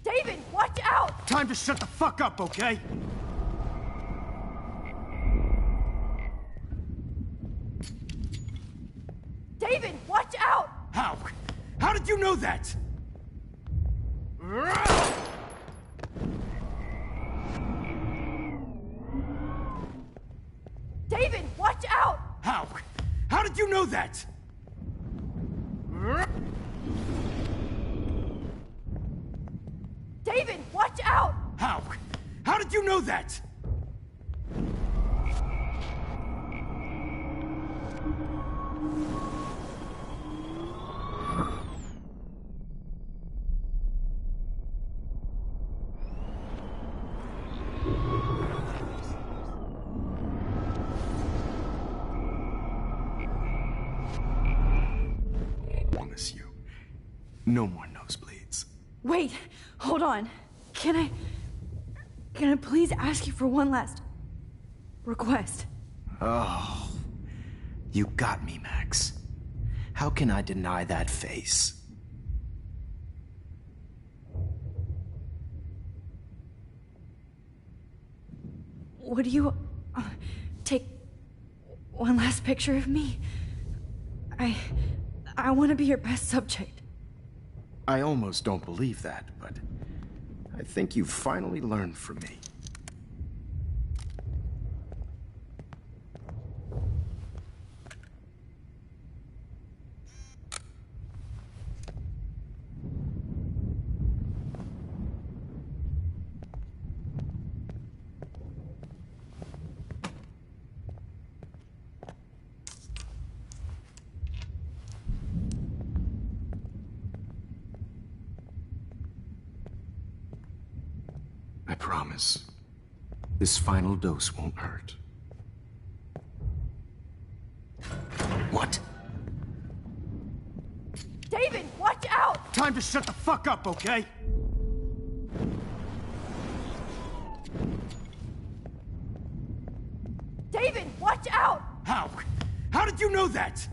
David, watch out! Time to shut the fuck up, okay? David, watch out! How? How did you know that? David, watch out! How? How did you know that? David, watch out! How? How did you know that? Promise you, no more nosebleeds. Wait, hold on. Can I please ask you for one last request? Oh, you got me, Max. How can I deny that face? Would you take one last picture of me? I want to be your best subject. I almost don't believe that, but I think you've finally learned from me. I promise, this final dose won't hurt. What? What? David, watch out! Time to shut the fuck up, okay? David, watch out! How? How did you know that?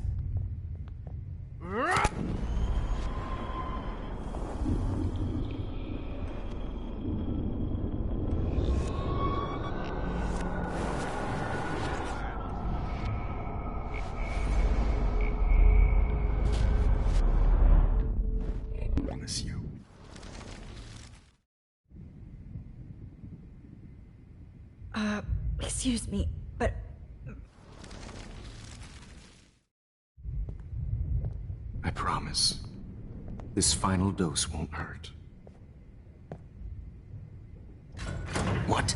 Promise you. Excuse me, but... I promise. This final dose won't hurt. What?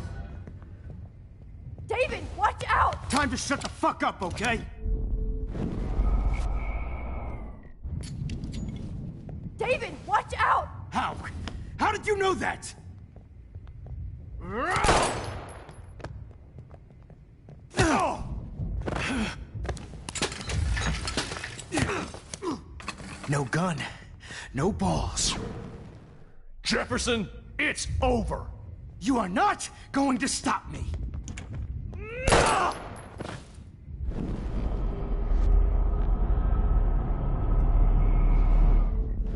David, watch out! Time to shut the fuck up, okay? David, watch out! How? How did you know that? No gun. No balls. Jefferson, it's over. You are not going to stop me.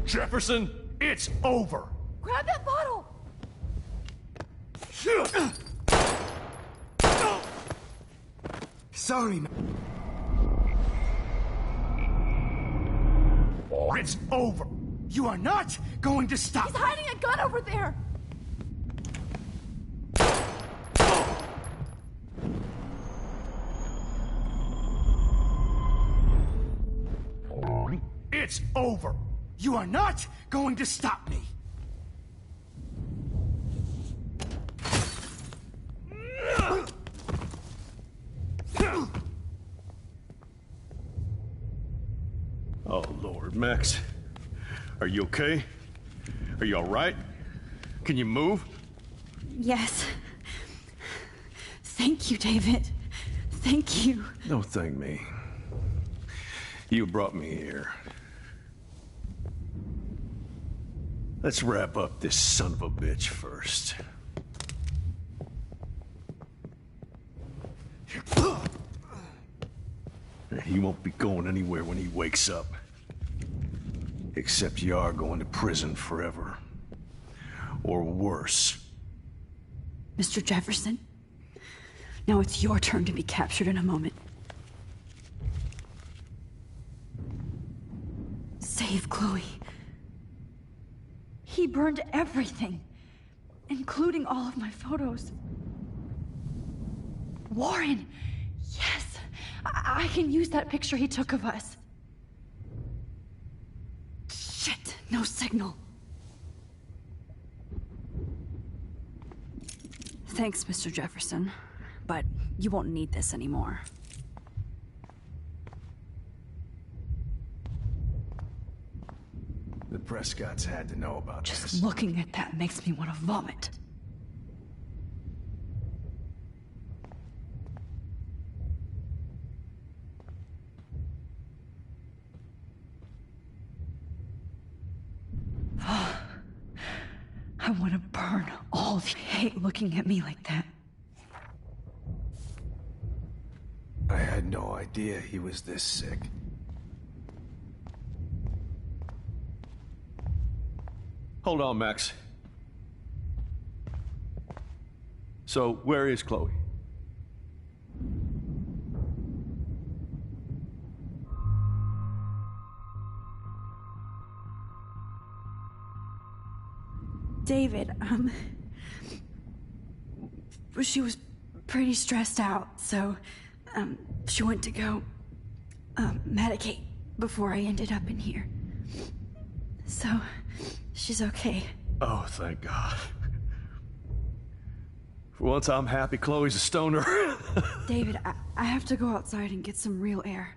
Jefferson, it's over. Grab that bottle! Sorry, man. It's over. You are not going to stop He's me. hiding a gun over there! It's over. You are not going to stop me. Oh, Lord, Max. Are you okay? Are you all right? Can you move? Yes. Thank you, David. Thank you. Don't thank me. You brought me here. Let's wrap up this son of a bitch first. He won't be going anywhere when he wakes up. Except you are going to prison forever. Or worse. Mr. Jefferson, now it's your turn to be captured in a moment. Save Chloe. He burned everything, including all of my photos. Warren! Yes! I can use that picture he took of us. Shit! No signal. Thanks, Mr. Jefferson, but you won't need this anymore. The Prescotts had to know about this. Just looking at that makes me want to vomit. I want to burn all of you. I hate looking at me like that. I had no idea he was this sick. Hold on, Max. So, where is Chloe? David, she was pretty stressed out, so, she went to go, medicate before I ended up in here. So, she's okay. Oh, thank God. For once, I'm happy Chloe's a stoner. David, I have to go outside and get some real air,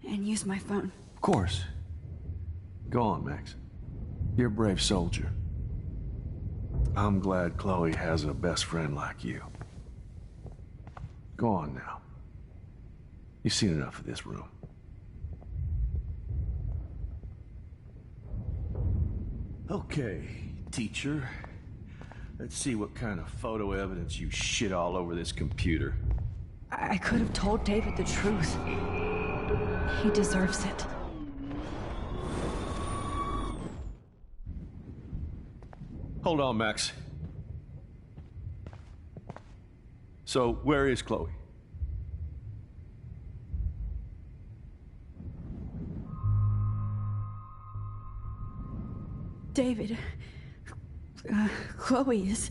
and use my phone. Of course. Go on, Max. You're a brave soldier. I'm glad Chloe has a best friend like you. Go on now. You've seen enough of this room. Okay, teacher. Let's see what kind of photo evidence you shit all over this computer. I could have told David the truth. He deserves it. Hold on, Max. So, where is Chloe? David, Chloe is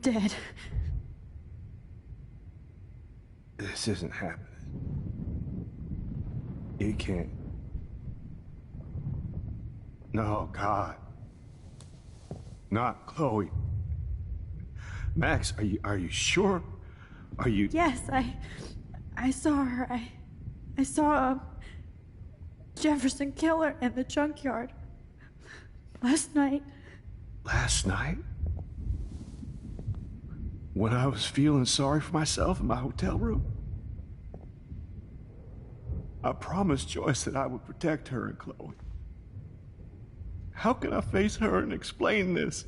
dead. This isn't happening. It can't. No, God. Not Chloe. Max, are you sure? Are you... Yes, I saw her. I saw Jefferson kill her in the junkyard. Last night. Last night? When I was feeling sorry for myself in my hotel room? I promised Joyce that I would protect her and Chloe. How can I face her and explain this?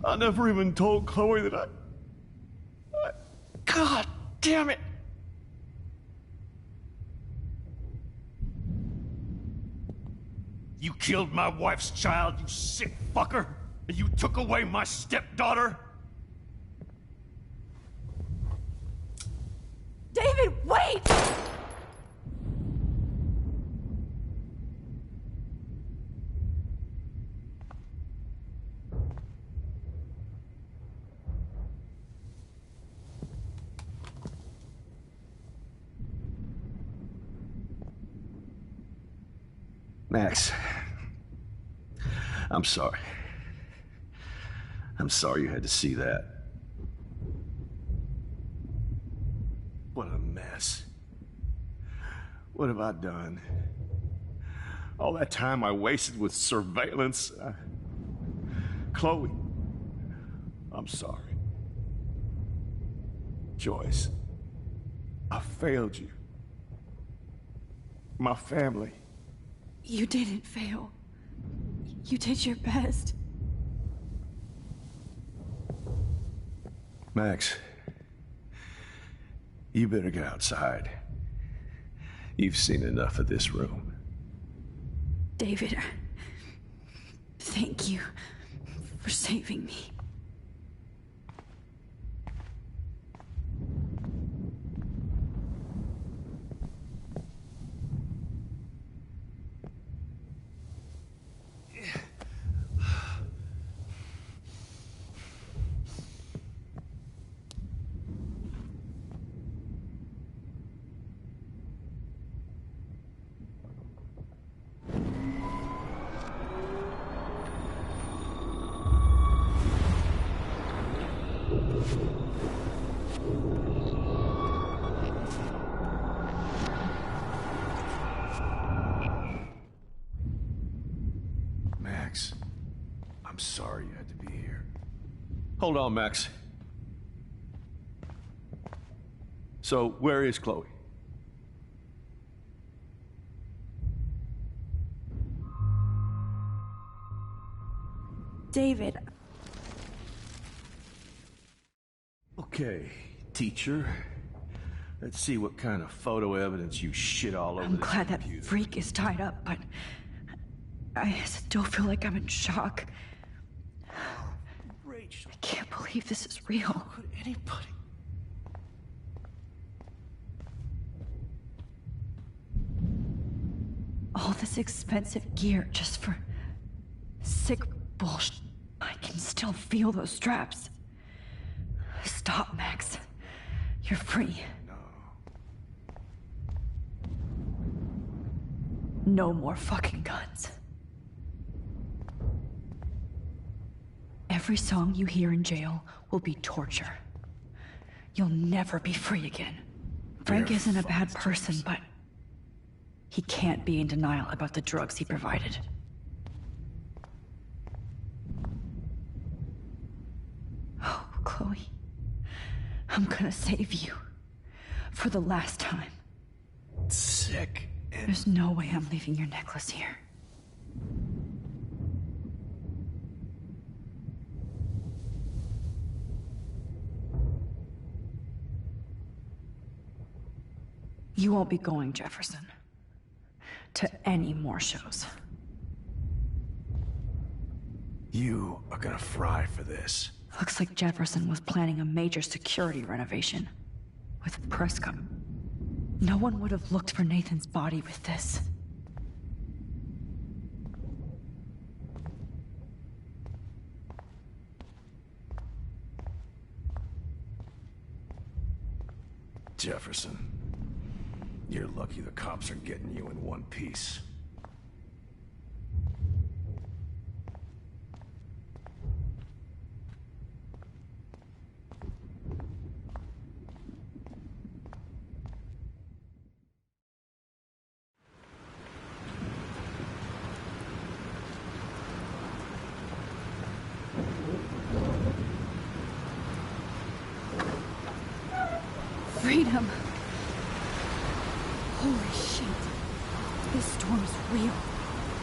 I never even told Chloe that I... God damn it! You killed my wife's child, you sick fucker! And you took away my stepdaughter? David, wait! Max, I'm sorry. I'm sorry you had to see that. What a mess. What have I done? All that time I wasted with surveillance. Chloe, I'm sorry. Joyce, I failed you. My family. You didn't fail. You did your best. Max, you better get outside. You've seen enough of this room. David, thank you for saving me. Max, I'm sorry you had to be here. Hold on, Max. So, where is Chloe? David. Okay, teacher. Let's see what kind of photo evidence you shit all over I'm this glad that computer. freak is tied up, but I still feel like I'm in shock. Rachel. I can't believe this is real. How could anybody? All this expensive gear just for sick bullshit. I can still feel those straps. Stop, Max. You're free. No more fucking guns. Every song you hear in jail will be torture. You'll never be free again. Frank isn't a bad person, but he can't be in denial about the drugs he provided. Oh, Chloe. I'm gonna save you. For the last time. Sick kid. There's no way I'm leaving your necklace here. You won't be going, Jefferson, to any more shows. You are gonna fry for this. Looks like Jefferson was planning a major security renovation with Prescott. No one would have looked for Nathan's body with this. Jefferson, you're lucky the cops are getting you in one piece. Freedom! Holy shit. This storm is real.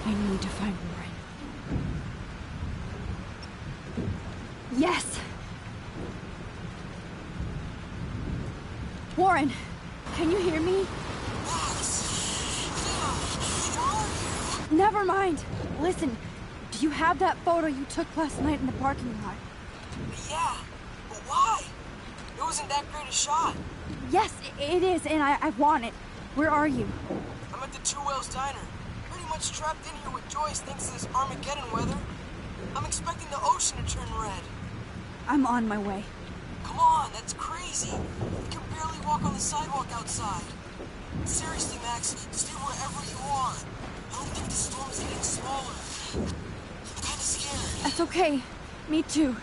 I need to find Warren. Yes! Warren, can you hear me? Never mind. Listen, do you have that photo you took last night in the parking lot? Yeah, but why? It wasn't that great a shot. Yes, it is, and I want it. Where are you? I'm at the Two Whales Diner. Pretty much trapped in here with Joyce thanks to this Armageddon weather. I'm expecting the ocean to turn red. I'm on my way. Come on, that's crazy. You can barely walk on the sidewalk outside. Seriously, Max, stay wherever you are. I don't think the storm is getting smaller. I'm kinda scared. That's okay. Me too.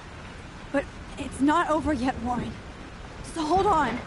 But it's not over yet, Warren. So hold on.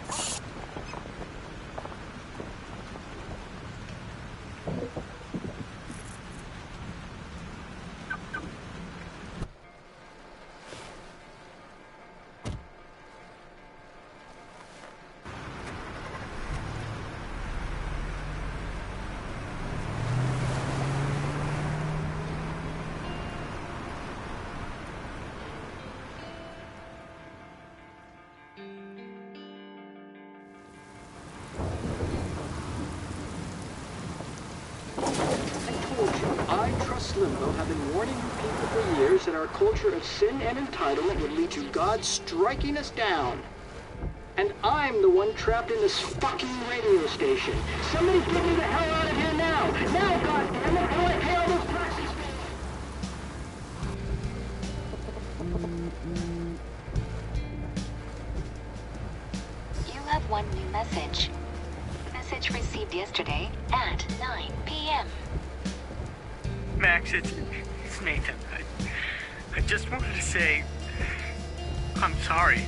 Limbo have been warning you people for years that our culture of sin and entitlement would lead to God striking us down. And I'm the one trapped in this fucking radio station. Somebody get me the hell out of here now! Now, goddammit, how do I pay all those taxes? You have one new message. Message received yesterday at 9 p.m. Max, it's Nathan. I just wanted to say I'm sorry.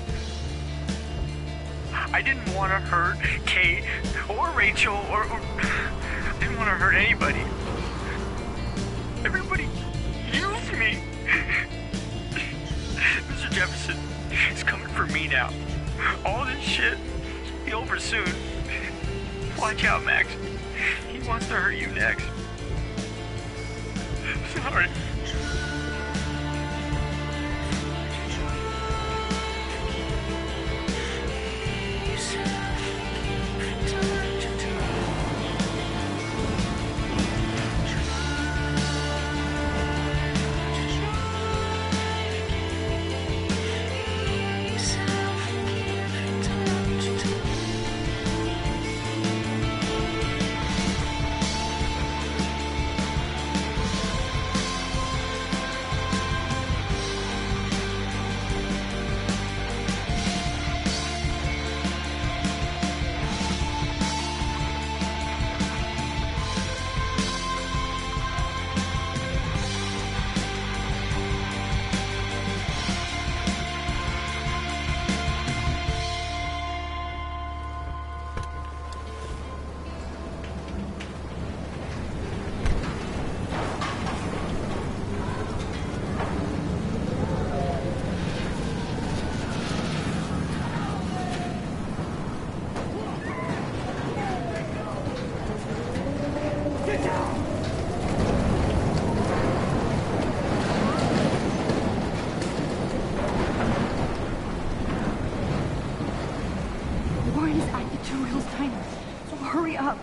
I didn't want to hurt Kate or Rachel or I didn't want to hurt anybody. Everybody used me. Mr. Jefferson is coming for me now. All this shit will be over soon. Watch out, Max. He wants to hurt you next. Sorry. Warren is at the 2 wheels timer, so hurry up.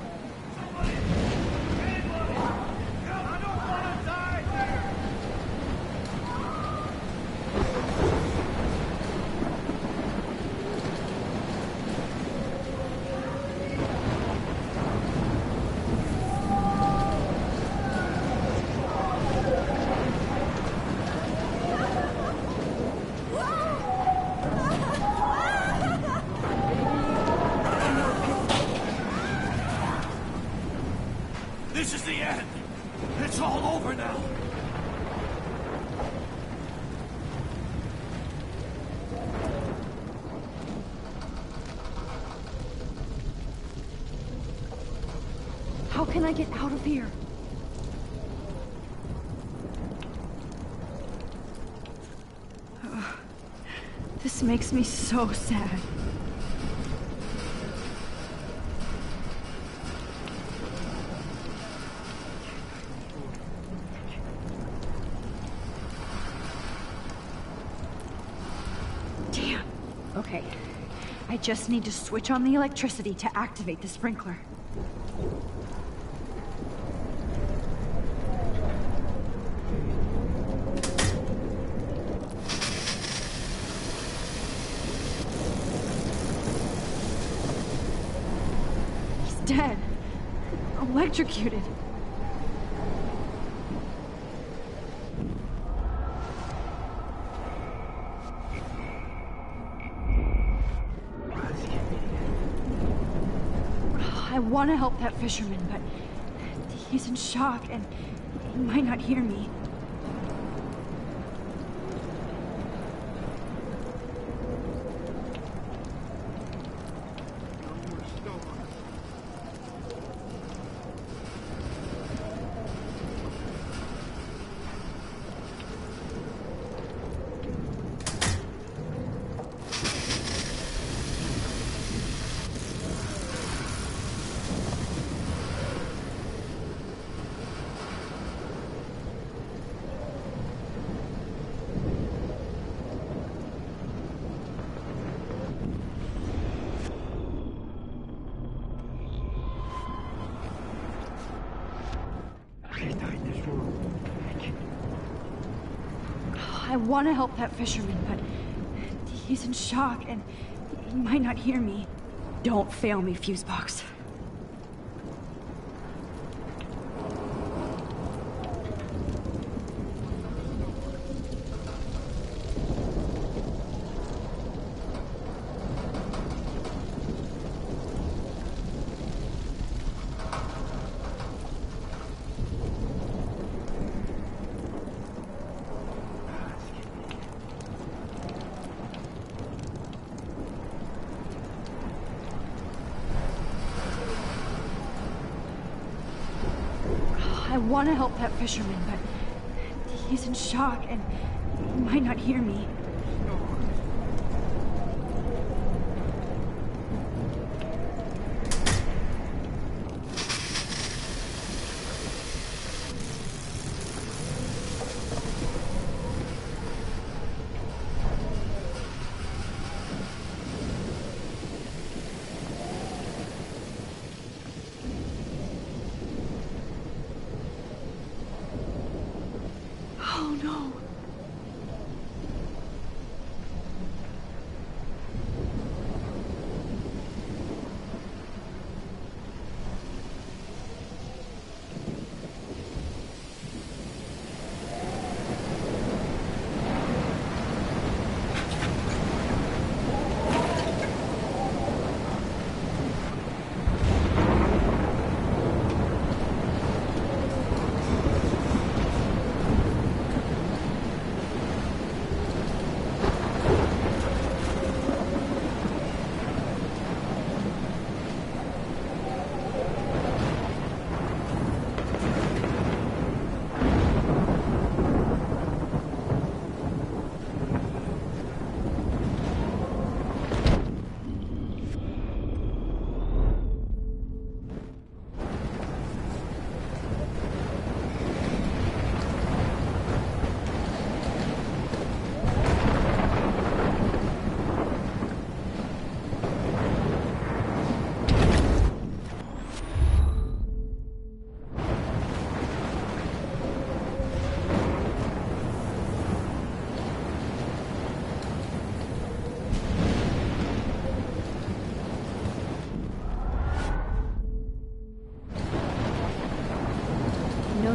This is the end. It's all over now. How can I get out of here? Ugh. This makes me so sad. Damn. Okay. I just need to switch on the electricity to activate the sprinkler. Dead. Electrocuted. I want to help that fisherman, but he's in shock and he might not hear me. I want to help that fisherman, but he's in shock and he might not hear me. Don't fail me, Fusebox. I want to help that fisherman, but he's in shock and he might not hear me. Oh no.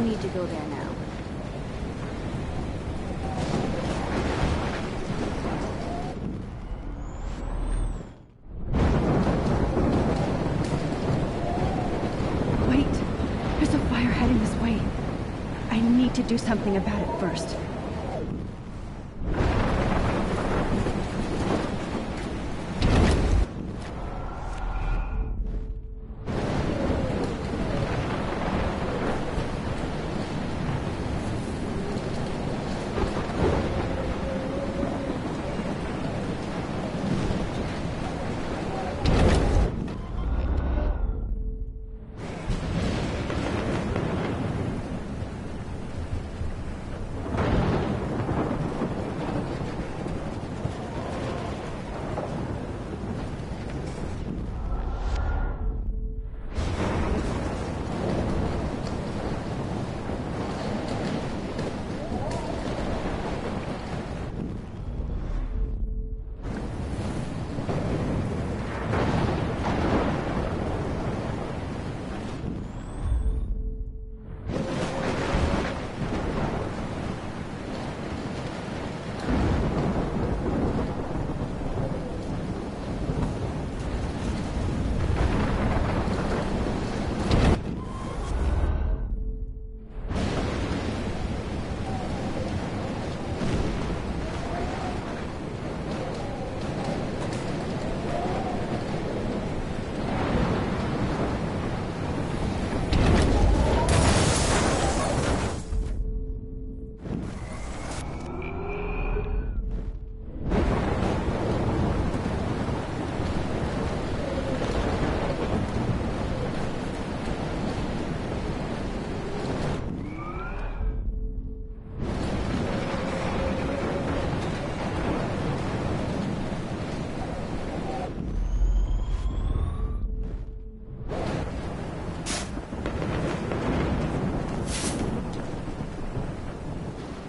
no need to go there now. Wait, there's a fire heading this way. I need to do something about it first.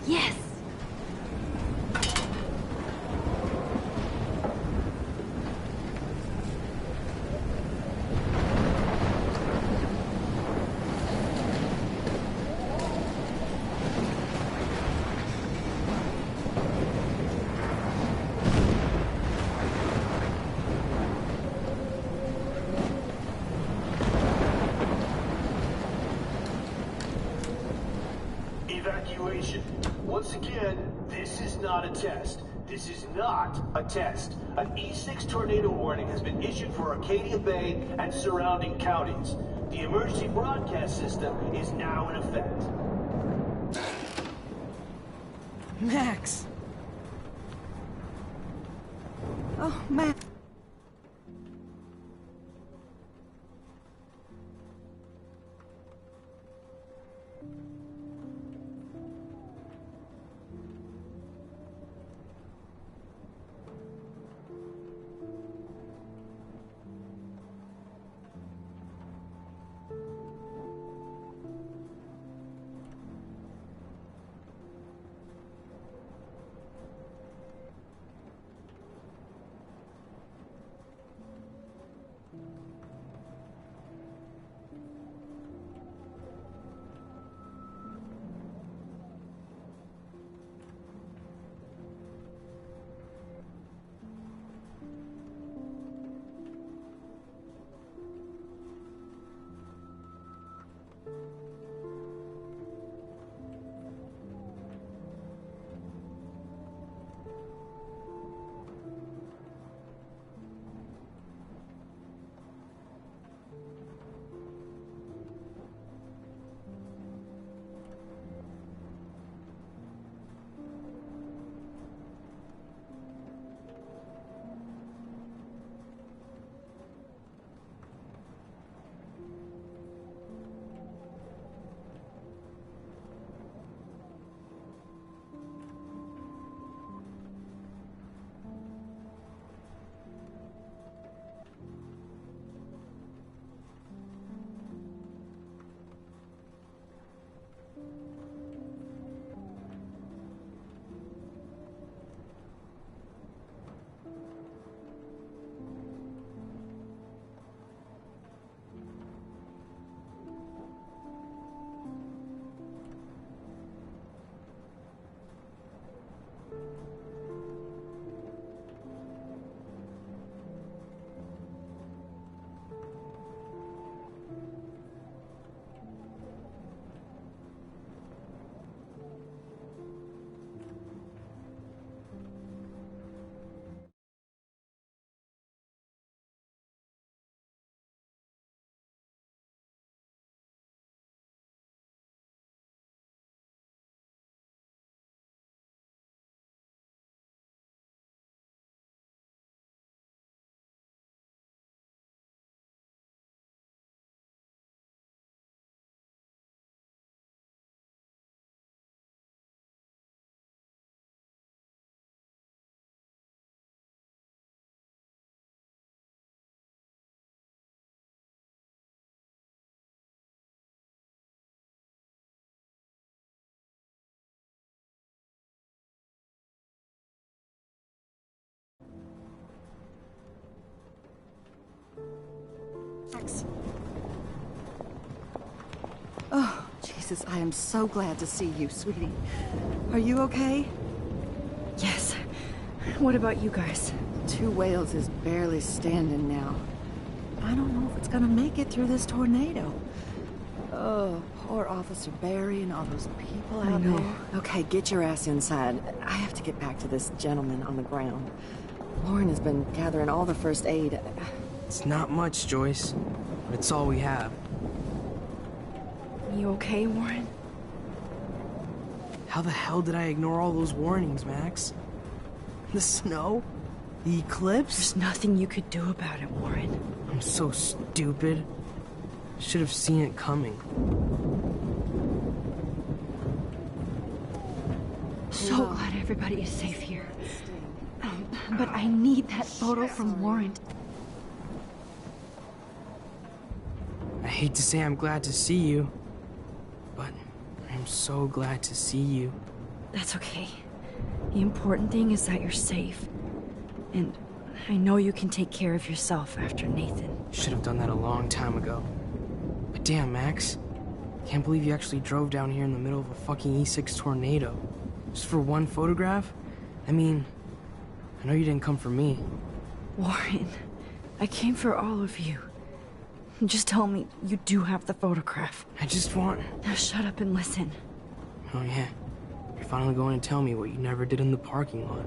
Yes! Evacuation. Once again, this is not a test. This is not a test. An E6 tornado warning has been issued for Arcadia Bay and surrounding counties. The emergency broadcast system is now in effect. Max! Oh, Max. Max. Oh, Jesus, I am so glad to see you, sweetie. Are you okay? Yes. What about you guys? Two Whales is barely standing now. I don't know if it's gonna make it through this tornado. Oh, poor Officer Barry and all those people I out know. there. Okay, get your ass inside. I have to get back to this gentleman on the ground. Lauren has been gathering all the first aid. It's not much, Joyce, but it's all we have. You okay, Warren? How the hell did I ignore all those warnings, Max? The snow? The eclipse? There's nothing you could do about it, Warren. I'm so stupid. Should have seen it coming. So glad everybody is safe here. But I need that photo from Warren. I hate to say I'm glad to see you, but I'm so glad to see you. That's okay. The important thing is that you're safe. And I know you can take care of yourself after Nathan. Should have done that a long time ago. But damn, Max. Can't believe you actually drove down here in the middle of a fucking E6 tornado. Just for one photograph? I mean, I know you didn't come for me. Warren, I came for all of you. Just tell me you do have the photograph. I just want... Now shut up and listen. Oh yeah. You're finally going to tell me what you never did in the parking lot.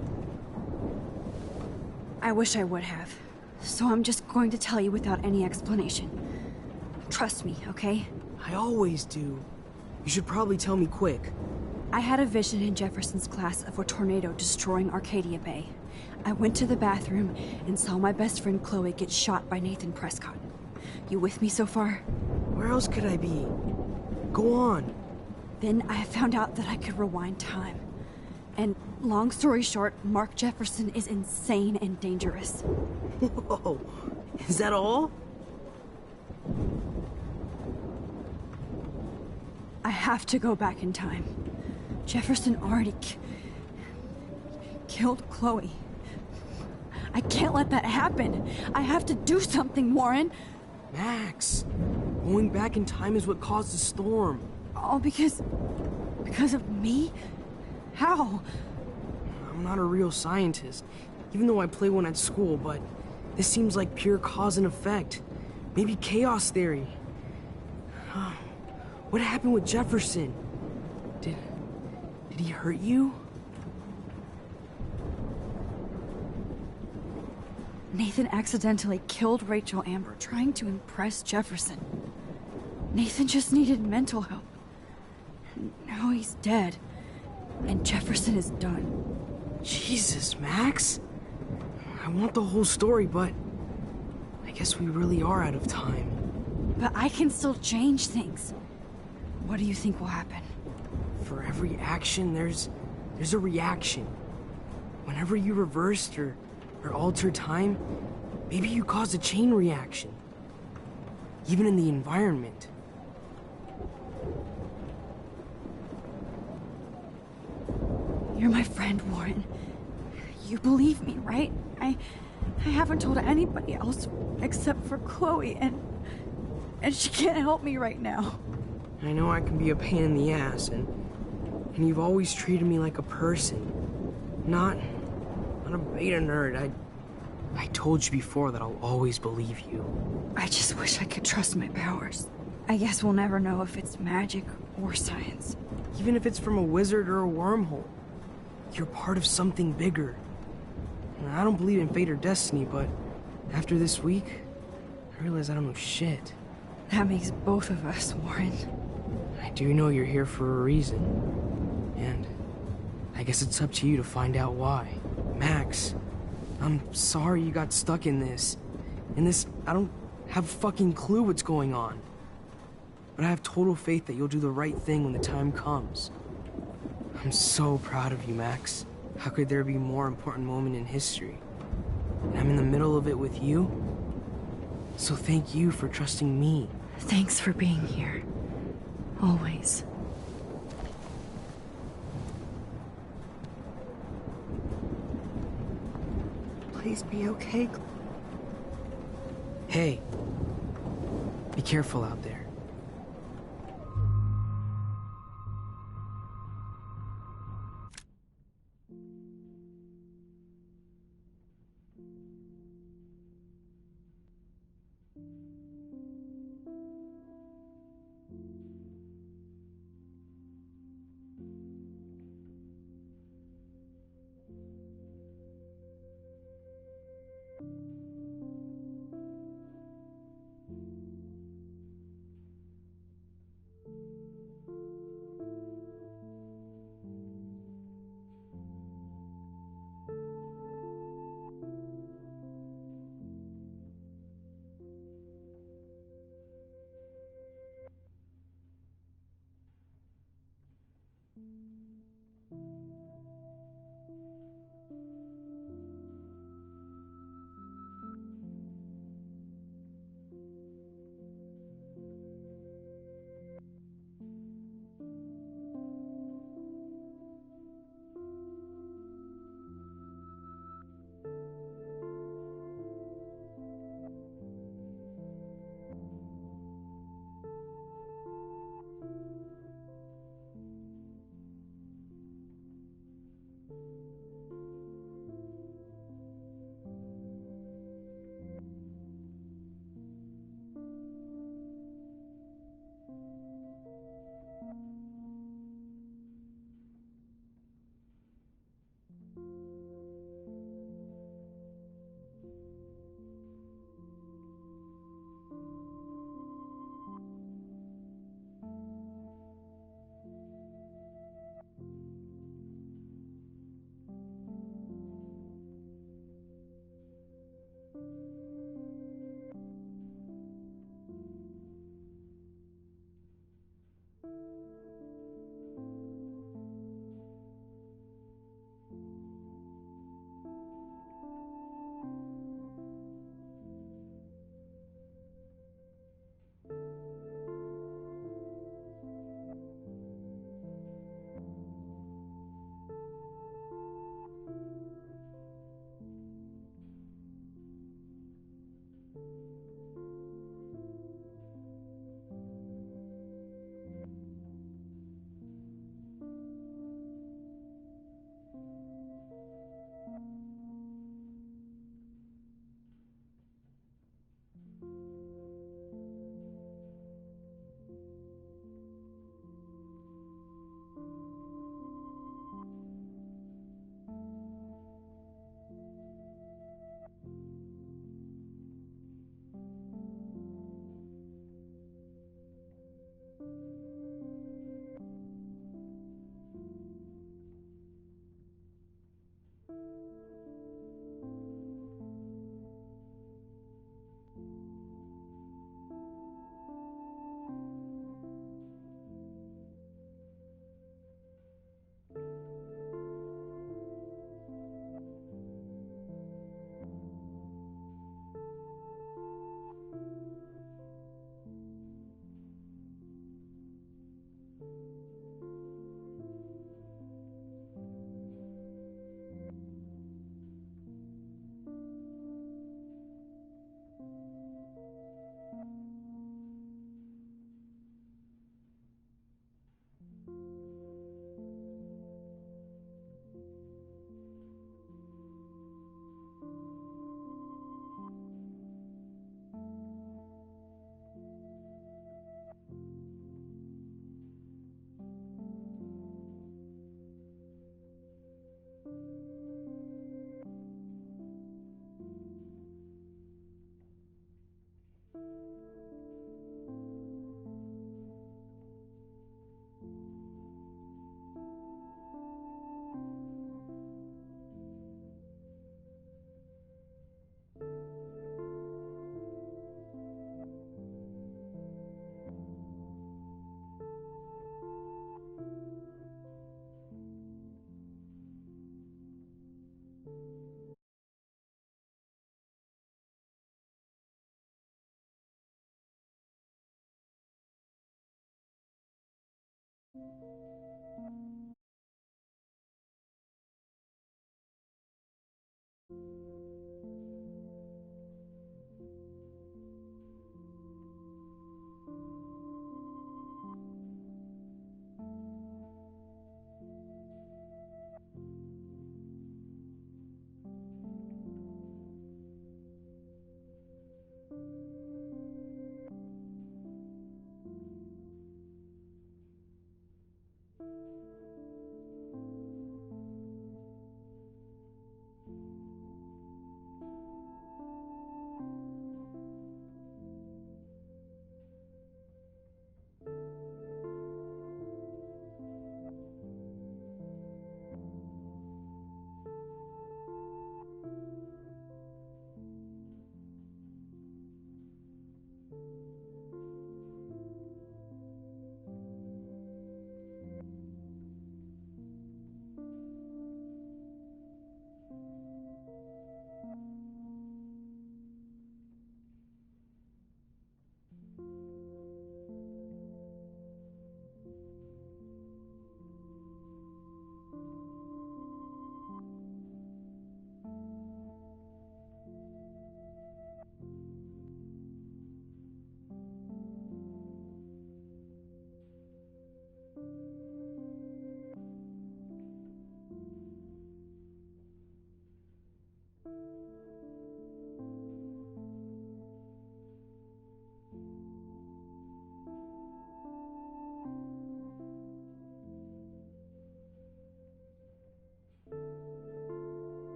I wish I would have. So I'm just going to tell you without any explanation. Trust me, okay? I always do. You should probably tell me quick. I had a vision in Jefferson's class of a tornado destroying Arcadia Bay. I went to the bathroom and saw my best friend Chloe get shot by Nathan Prescott. You with me so far? Where else could I be? Go on. Then I found out that I could rewind time. And long story short, Mark Jefferson is insane and dangerous. Whoa, is that all? I have to go back in time. Jefferson already killed Chloe. I can't let that happen. I have to do something, Warren. Max, going back in time is what caused the storm. All because of me? How? I'm not a real scientist, even though I play one at school, but this seems like pure cause and effect. Maybe chaos theory. What happened with Jefferson? Did he hurt you? Nathan accidentally killed Rachel Amber trying to impress Jefferson. Nathan just needed mental help. Now he's dead, and Jefferson is done. Jesus, Max. I want the whole story, but I guess we really are out of time. But I can still change things. What do you think will happen? For every action, there's a reaction. Whenever you reversed or alter time, maybe you cause a chain reaction. Even in the environment. You're my friend, Warren. You believe me, right? I haven't told anybody else except for Chloe, and she can't help me right now. I know I can be a pain in the ass, and you've always treated me like a person. Not a beta nerd. I told you before that I'll always believe you. I just wish I could trust my powers. I guess we'll never know if it's magic or science. Even if it's from a wizard or a wormhole. You're part of something bigger. I don't believe in fate or destiny, but after this week, I realize I don't know shit. That makes both of us, Warren. I do know you're here for a reason. And I guess it's up to you to find out why. Max, I'm sorry you got stuck in this. I don't have a fucking clue what's going on. But I have total faith that you'll do the right thing when the time comes. I'm so proud of you, Max. How could there be a more important moment in history? And I'm in the middle of it with you. So thank you for trusting me. Thanks for being here. Always. Please be okay. Hey, Be careful out there.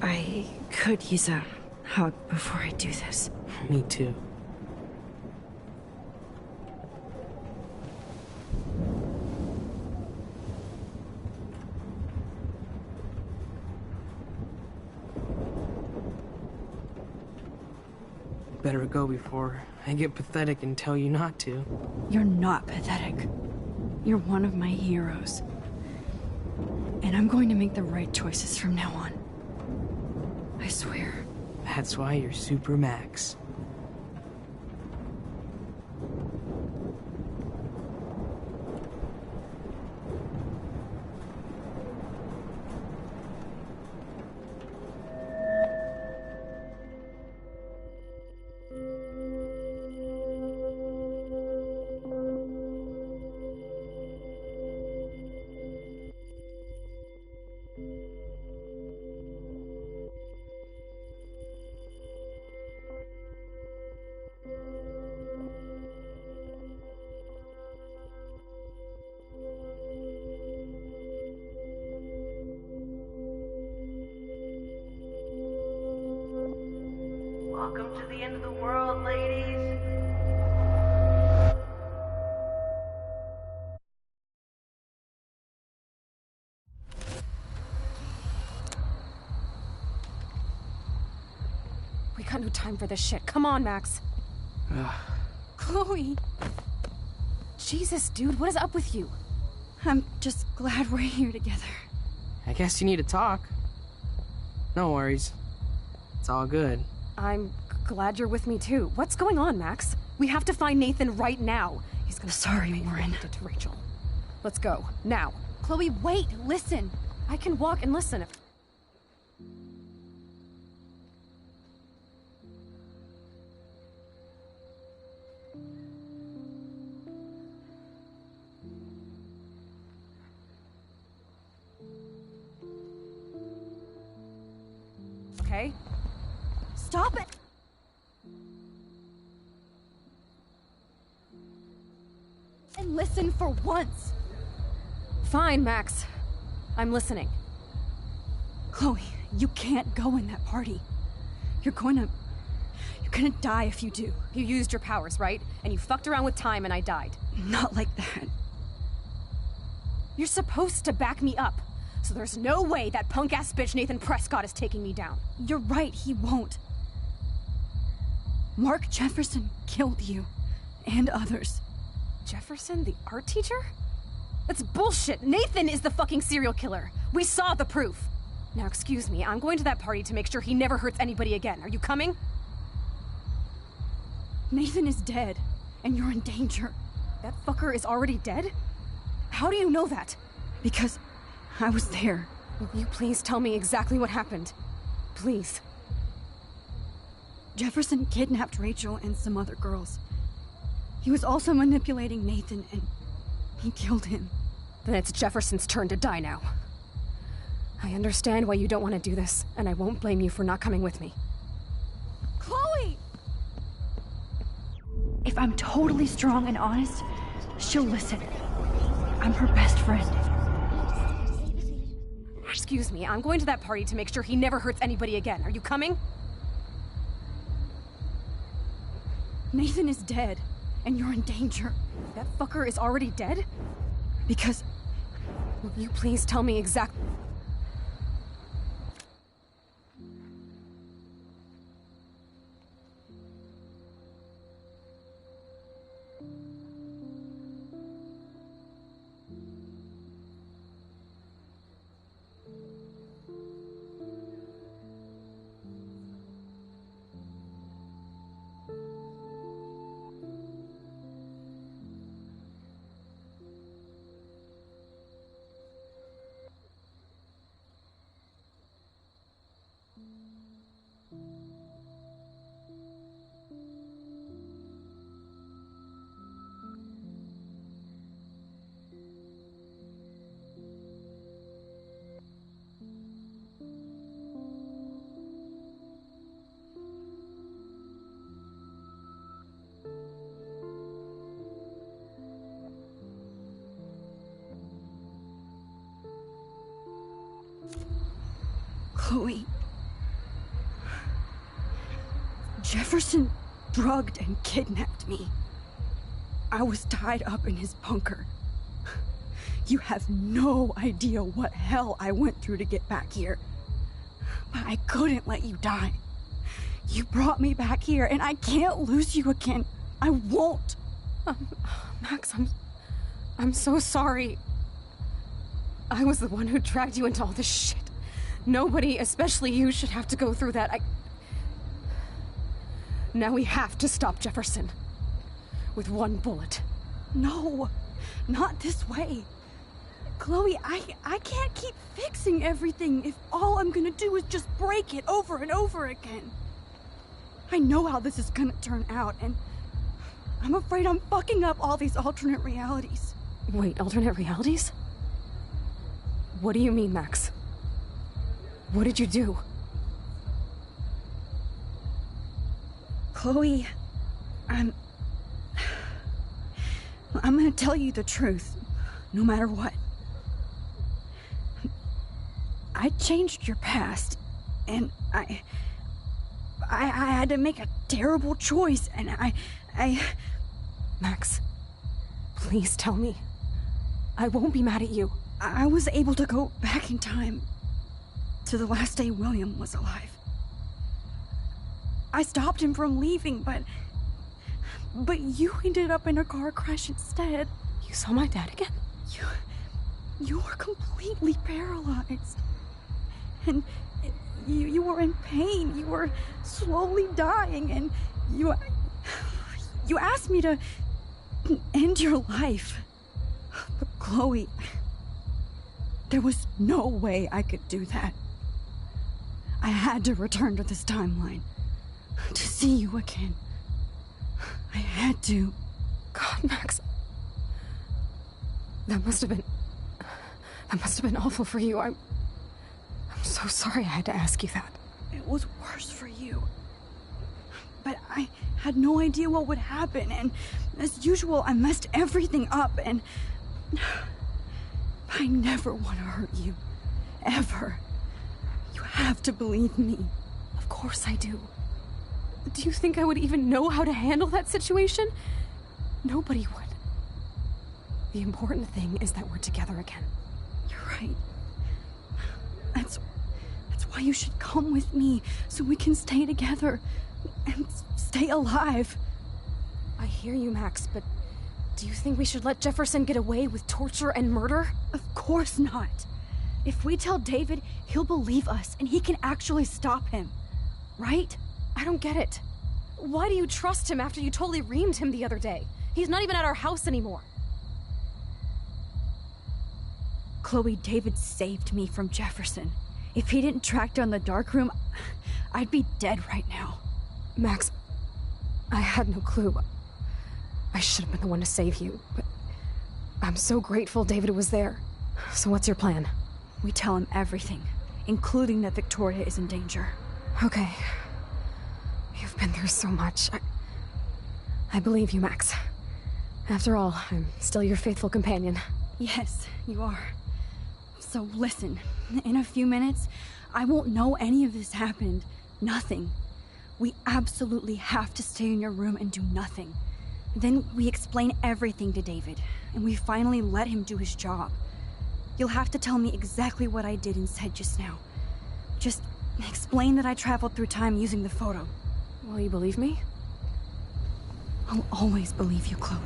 I could use a hug before I do this. Me too. Better go before I get pathetic and tell you not to. You're not pathetic. You're one of my heroes. And I'm going to make the right choices from now on. I swear. That's why you're Super Max. Welcome to the end of the world, ladies. We got no time for this shit. Come on, Max. Chloe! Jesus, dude, what is up with you? I'm just glad we're here together. I guess you need to talk. No worries. It's all good. I'm glad you're with me too. What's going on, Max? We have to find Nathan right now. He's gonna Sorry, Warren. Did to Rachel. Let's go now. Chloe, wait! Listen. I can walk and listen if. Okay. Stop it! And listen for once! Fine, Max. I'm listening. Chloe, you can't go in that party. You're gonna die if you do. You used your powers, right? And you fucked around with time and I died. Not like that. You're supposed to back me up. So there's no way that punk-ass bitch Nathan Prescott is taking me down. You're right, he won't. Mark Jefferson killed you. And others. Jefferson, the art teacher? That's bullshit! Nathan is the fucking serial killer! We saw the proof! Now excuse me, I'm going to that party to make sure he never hurts anybody again. Are you coming? Nathan is dead, and you're in danger. That fucker is already dead? How do you know that? Because I was there. Will you please tell me exactly what happened? Please. Jefferson kidnapped Rachel and some other girls. He was also manipulating Nathan, and he killed him. Then it's Jefferson's turn to die now. I understand why you don't want to do this, and I won't blame you for not coming with me. Chloe! If I'm totally strong and honest, she'll listen. I'm her best friend. Excuse me, I'm going to that party to make sure he never hurts anybody again. Are you coming? Nathan is dead, and you're in danger. That fucker is already dead? Because... Will you please tell me exactly... Chloe. Jefferson drugged and kidnapped me. I was tied up in his bunker. You have no idea what hell I went through to get back here. But I couldn't let you die. You brought me back here, and I can't lose you again. I won't. Max, I'm so sorry. I was the one who dragged you into all this shit. Nobody, especially you, should have to go through that. Now we have to stop Jefferson. With one bullet. No, not this way. Chloe, I can't keep fixing everything if all I'm gonna do is just break it over and over again. I know how this is gonna turn out, and I'm afraid I'm fucking up all these alternate realities. Wait, alternate realities? What do you mean, Max? What did you do? Chloe, I'm gonna tell you the truth, no matter what. I changed your past, and I had to make a terrible choice, and I... Max, please tell me. I won't be mad at you. I was able to go back in time to the last day William was alive. I stopped him from leaving, but you ended up in a car crash instead. You saw my dad again? You were completely paralyzed. And you were in pain. You were slowly dying, and you asked me to end your life. But Chloe, there was no way I could do that. I had to return to this timeline to see you again. I had to. God, Max. That must have been awful for you. I'm so sorry I had to ask you that. It was worse for you. But I had no idea what would happen, and as usual, I messed everything up, and I never want to hurt you. Ever. You have to believe me. Of course I do. Do you think I would even know how to handle that situation? Nobody would. The important thing is that we're together again. You're right. That's why you should come with me, so we can stay together and stay alive. I hear you, Max, but do you think we should let Jefferson get away with torture and murder? Of course not. If we tell David, he'll believe us, and he can actually stop him. Right? I don't get it. Why do you trust him after you totally reamed him the other day? He's not even at our house anymore. Chloe, David saved me from Jefferson. If he didn't track down the darkroom, I'd be dead right now. Max, I had no clue. I should have been the one to save you, but I'm so grateful David was there. So what's your plan? We tell him everything, including that Victoria is in danger. Okay. You've been through so much. I believe you, Max. After all, I'm still your faithful companion. Yes, you are. So listen, in a few minutes, I won't know any of this happened. Nothing. We absolutely have to stay in your room and do nothing. Then we explain everything to David, and we finally let him do his job. You'll have to tell me exactly what I did and said just now. Just explain that I traveled through time using the photo. Will you believe me? I'll always believe you, Chloe.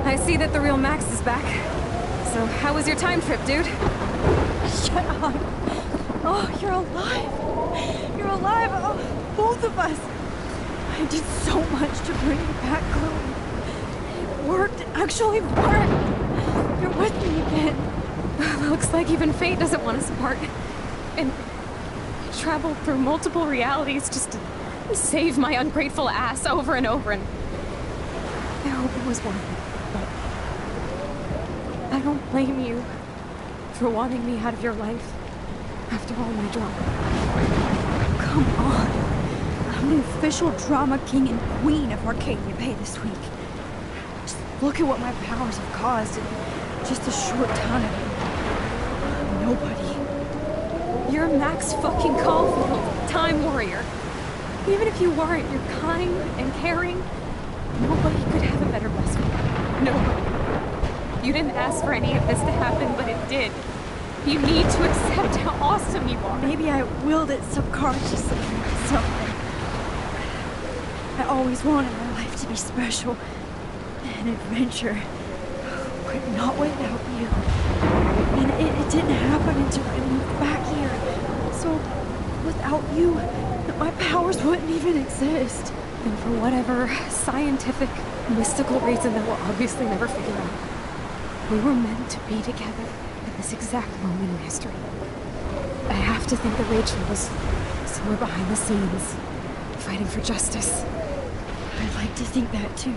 I see that the real Max is back. So how was your time trip, dude? Shut up. Oh, you're alive. You're alive. Oh, both of us. I did so much to bring you back, Chloe. It actually part. You're with me again. Looks like even fate doesn't want us apart. And I traveled through multiple realities just to save my ungrateful ass over and over, and I hope it was worth it. But I don't blame you for wanting me out of your life after all my drama. Come on. I'm the official drama king and queen of Arcadia Bay this week. Just look at what my powers have caused in just a short time. Nobody. You're Max fucking Caulfield, Time Warrior. Even if you weren't, you're kind and caring. Nobody could have a better best friend. Nobody. You didn't ask for any of this to happen, but it did. You need to accept how awesome you are. Maybe I willed it subconsciously or something. I always wanted my life to be special. An adventure. But not without you. And it didn't happen until I moved back here. So, without you, my powers wouldn't even exist. And for whatever scientific, mystical reason that we'll obviously never figure out, we were meant to be together at this exact moment in history. I have to think that Rachel was somewhere behind the scenes, fighting for justice. I'd like to think that too.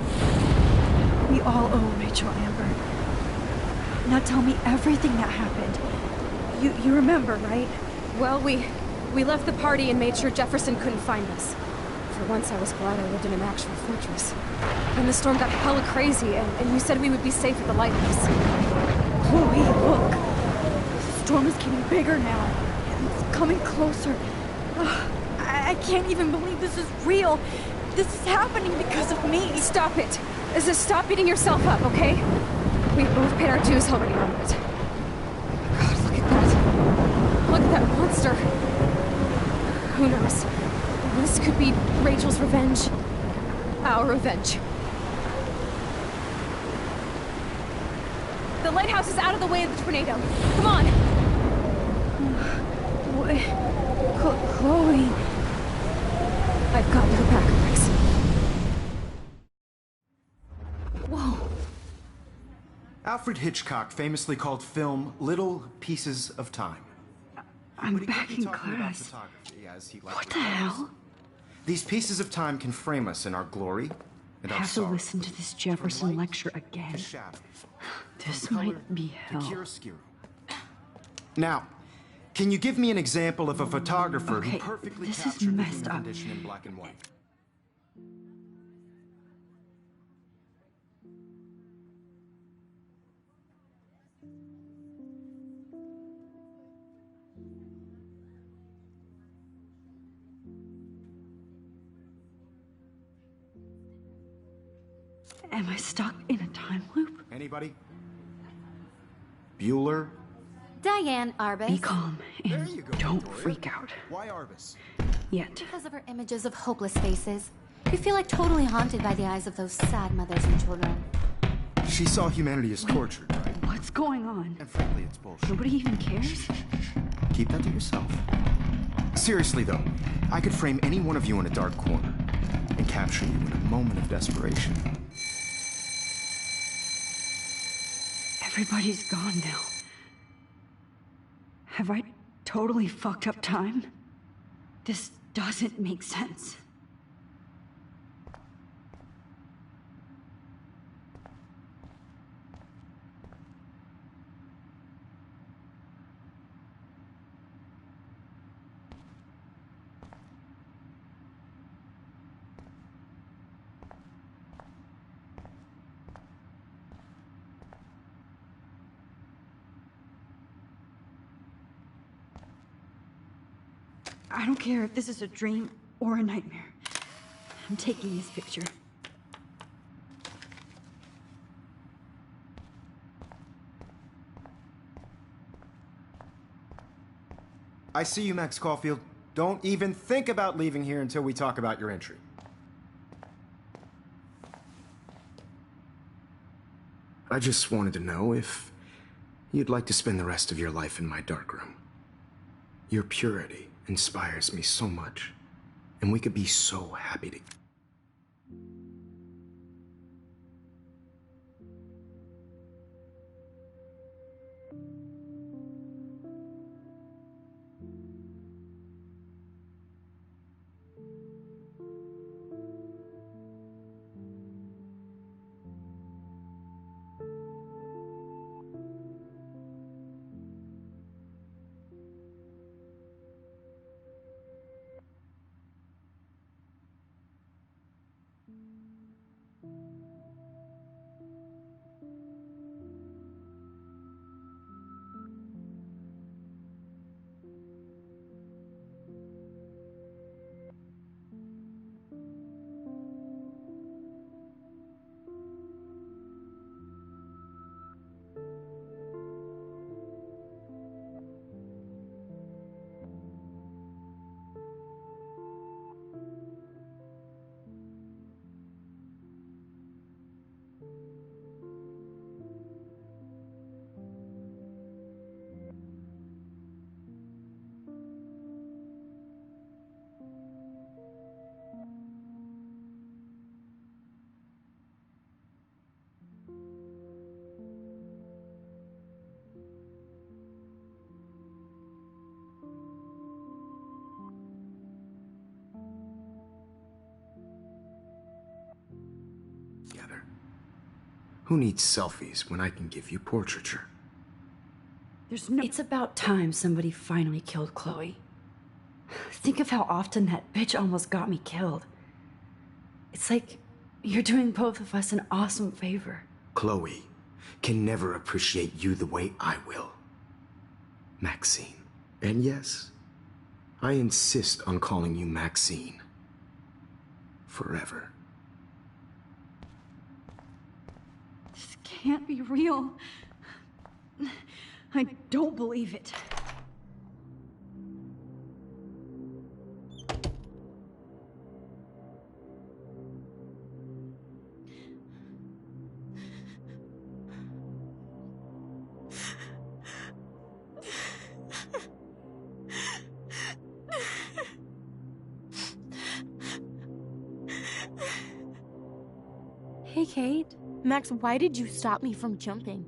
We all owe Rachel Amber. Now tell me everything that happened. You remember, right? Well, we left the party and made sure Jefferson couldn't find us. For once, I was glad I lived in an actual fortress. Then the storm got hella crazy, and you said we would be safe at the lighthouse. Chloe, look! The storm is getting bigger now. It's coming closer. I can't even believe this is real. This is happening because of me. Stop it. Stop beating yourself up, okay? We've both paid our dues already on it. God, look at that. Look at that monster. Who knows? This could be Rachel's revenge. Our revenge. The lighthouse is out of the way of the tornado. Come on! Chloe... I've got your back, Max. Whoa. Alfred Hitchcock famously called film little pieces of time. I'm back in class. What the hell? These pieces of time can frame us in our glory and I our have to sorrow. listen to this Jefferson lecture again. This might be hell. Now, can you give me an example of a photographer who Okay, perfectly this is captured the messed human up. condition in black and white? Am I stuck in a time loop? Anybody? Bueller? Diane Arbus. Be calm and don't freak out. Why Arbus? Yet. Because of her images of hopeless faces. You feel like totally haunted by the eyes of those sad mothers and children. She saw humanity as tortured, right? What's going on? And frankly, it's bullshit. Nobody even cares? Keep that to yourself. Seriously, though, I could frame any one of you in a dark corner and capture you in a moment of desperation. Everybody's gone now. Have I totally fucked up time? This doesn't make sense. I don't care if this is a dream or a nightmare. I'm taking this picture. I see you, Max Caulfield. Don't even think about leaving here until we talk about your entry. I just wanted to know if you'd like to spend the rest of your life in my darkroom. Your purity inspires me so much, and we could be so happy to... Together. Who needs selfies when I can give you portraiture? It's about time somebody finally killed Chloe. Think of how often that bitch almost got me killed. It's like you're doing both of us an awesome favor. Chloe can never appreciate you the way I will. Maxine. And yes, I insist on calling you Maxine. Forever. This can't be real. I don't believe it. Hey, Kate. Max, why did you stop me from jumping?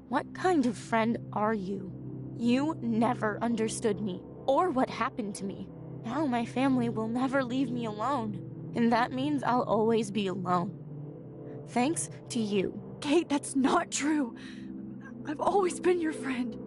What kind of friend are you? You never understood me, or what happened to me. Now my family will never leave me alone, and that means I'll always be alone. Thanks to you. Kate, that's not true. I've always been your friend.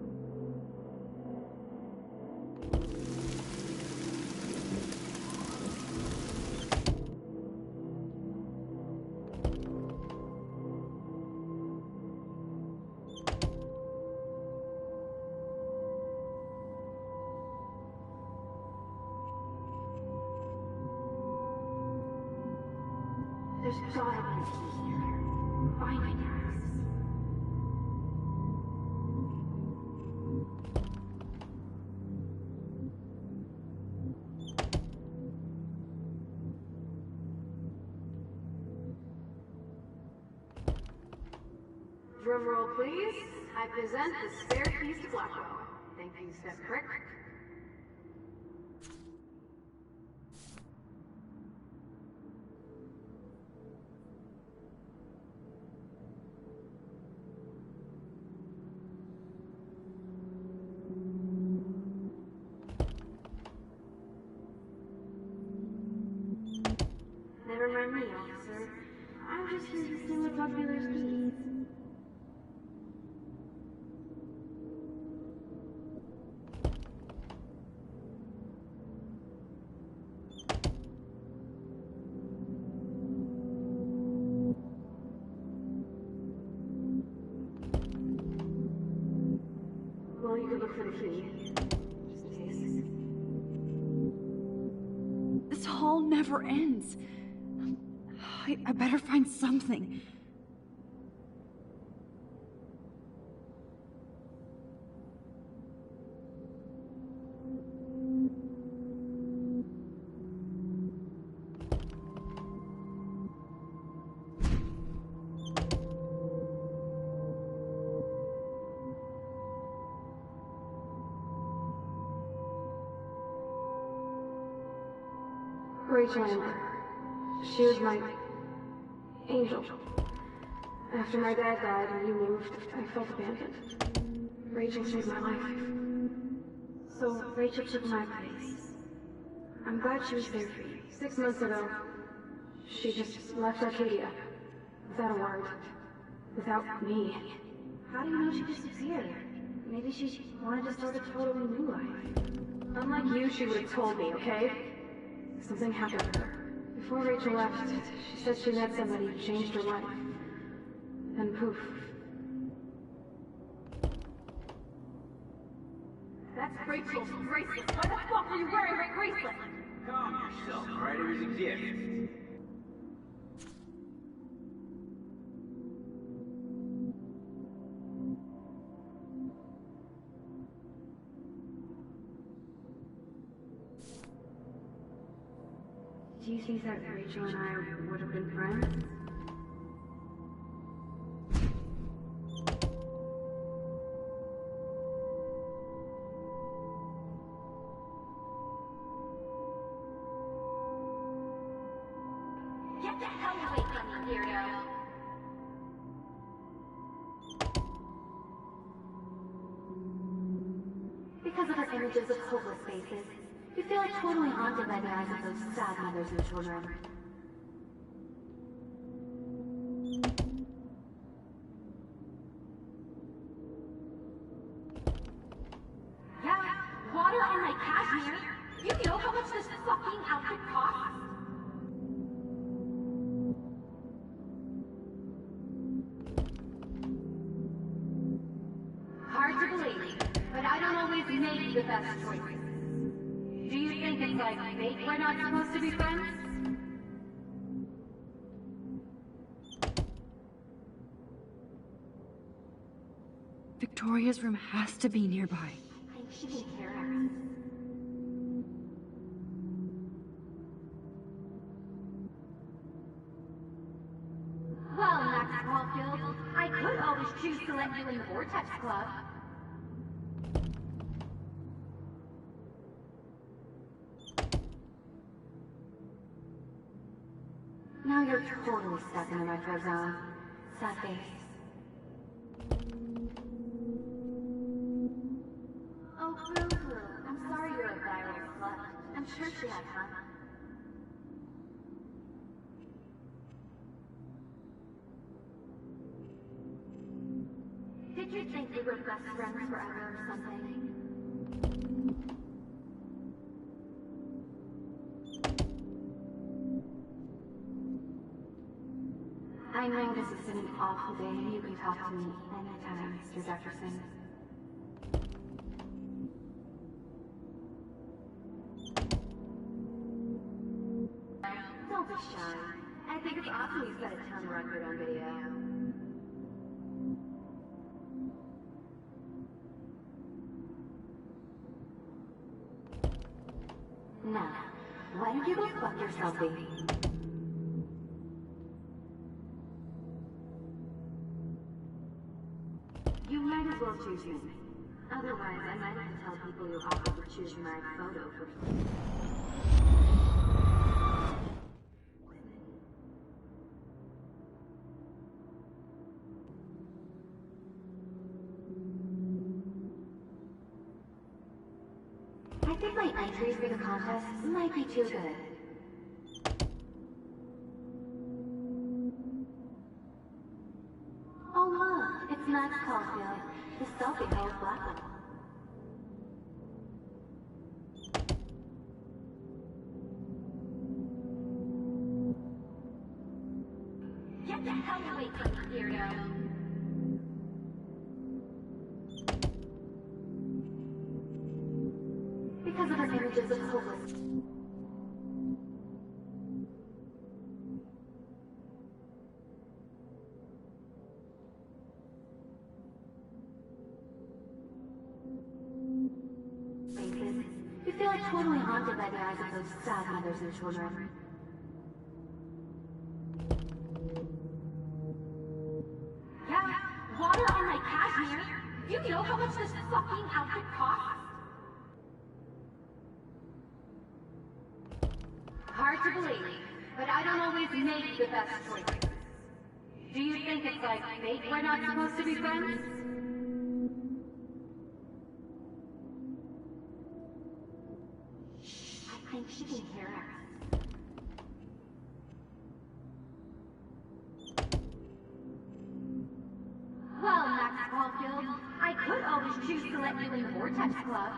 There's gotta be a key here. Find it, Max. Drum roll, please. I present the spare keys to Blackwell. Thank you, Step Crick. Never mind me, officer. I'm just here to steal a popular's keys. Well, you could look for the key. Just in case. This hall never ends. I better find something. Rachel Amber. She was my angel. After my dad died and you moved, I felt abandoned. Rachel saved my life. So Rachel took my place. I'm glad she was there for you. 6 months ago, she just left Arcadia. Without a word. Without me. How do you know she disappeared? Maybe she wanted to start a totally new life. Unlike you, she would have told me, okay? Something happened to her. Before Rachel left, she said she met somebody who changed her life. And poof. That's Rachel's bracelet. Why the fuck are you wearing my bracelet? Calm yourself, alright? It was a gift. Do you think that Rachel and I would have been friends? Get the hell away from me, weirdo! Because of our images of hopeless faces, you feel like totally haunted by the eyes of those sad mothers and children. Yeah, water on my cashmere. You know how much this fucking outfit costs? Hard to believe, but I don't always make the best choices. Do you think it's like fate we're not supposed to be friends? Victoria's room has to be nearby. I think she can hear us. Well, Max Caulfield, I could always choose to let you in the Vortex Club. Now you're totally stuck in the retro zone. Sad face. Oh, Boo-Boo, I'm sorry you're a viral slut. I'm sure she had fun. Did you think we were best friends forever or something? I know this has been an awful day, and you can talk to me anytime, Mr. Jefferson. Don't be shy. I think it's awesome you set a ton record on video. Now, why don't you go fuck yourself, baby? You might as well choose me. Otherwise, I might have to tell people you offered to choose my photo for... I think my entries for the contest might be too good. Oh look, it's Max Caulfield, the selfie held Blackwell. Get the hell away from me, weirdo! Because of our images of hopeless... faces, you feel like totally haunted by the eyes of those sad mothers and children. Yeah, water on my cashmere. You know how much this fucking outfit costs? Hard to believe, but I don't always make the best choices. Do you think it's like fate we're not supposed to be friends? I think she can hear us. Well, Max Caulfield, I could always choose to let you in the Vortex Club.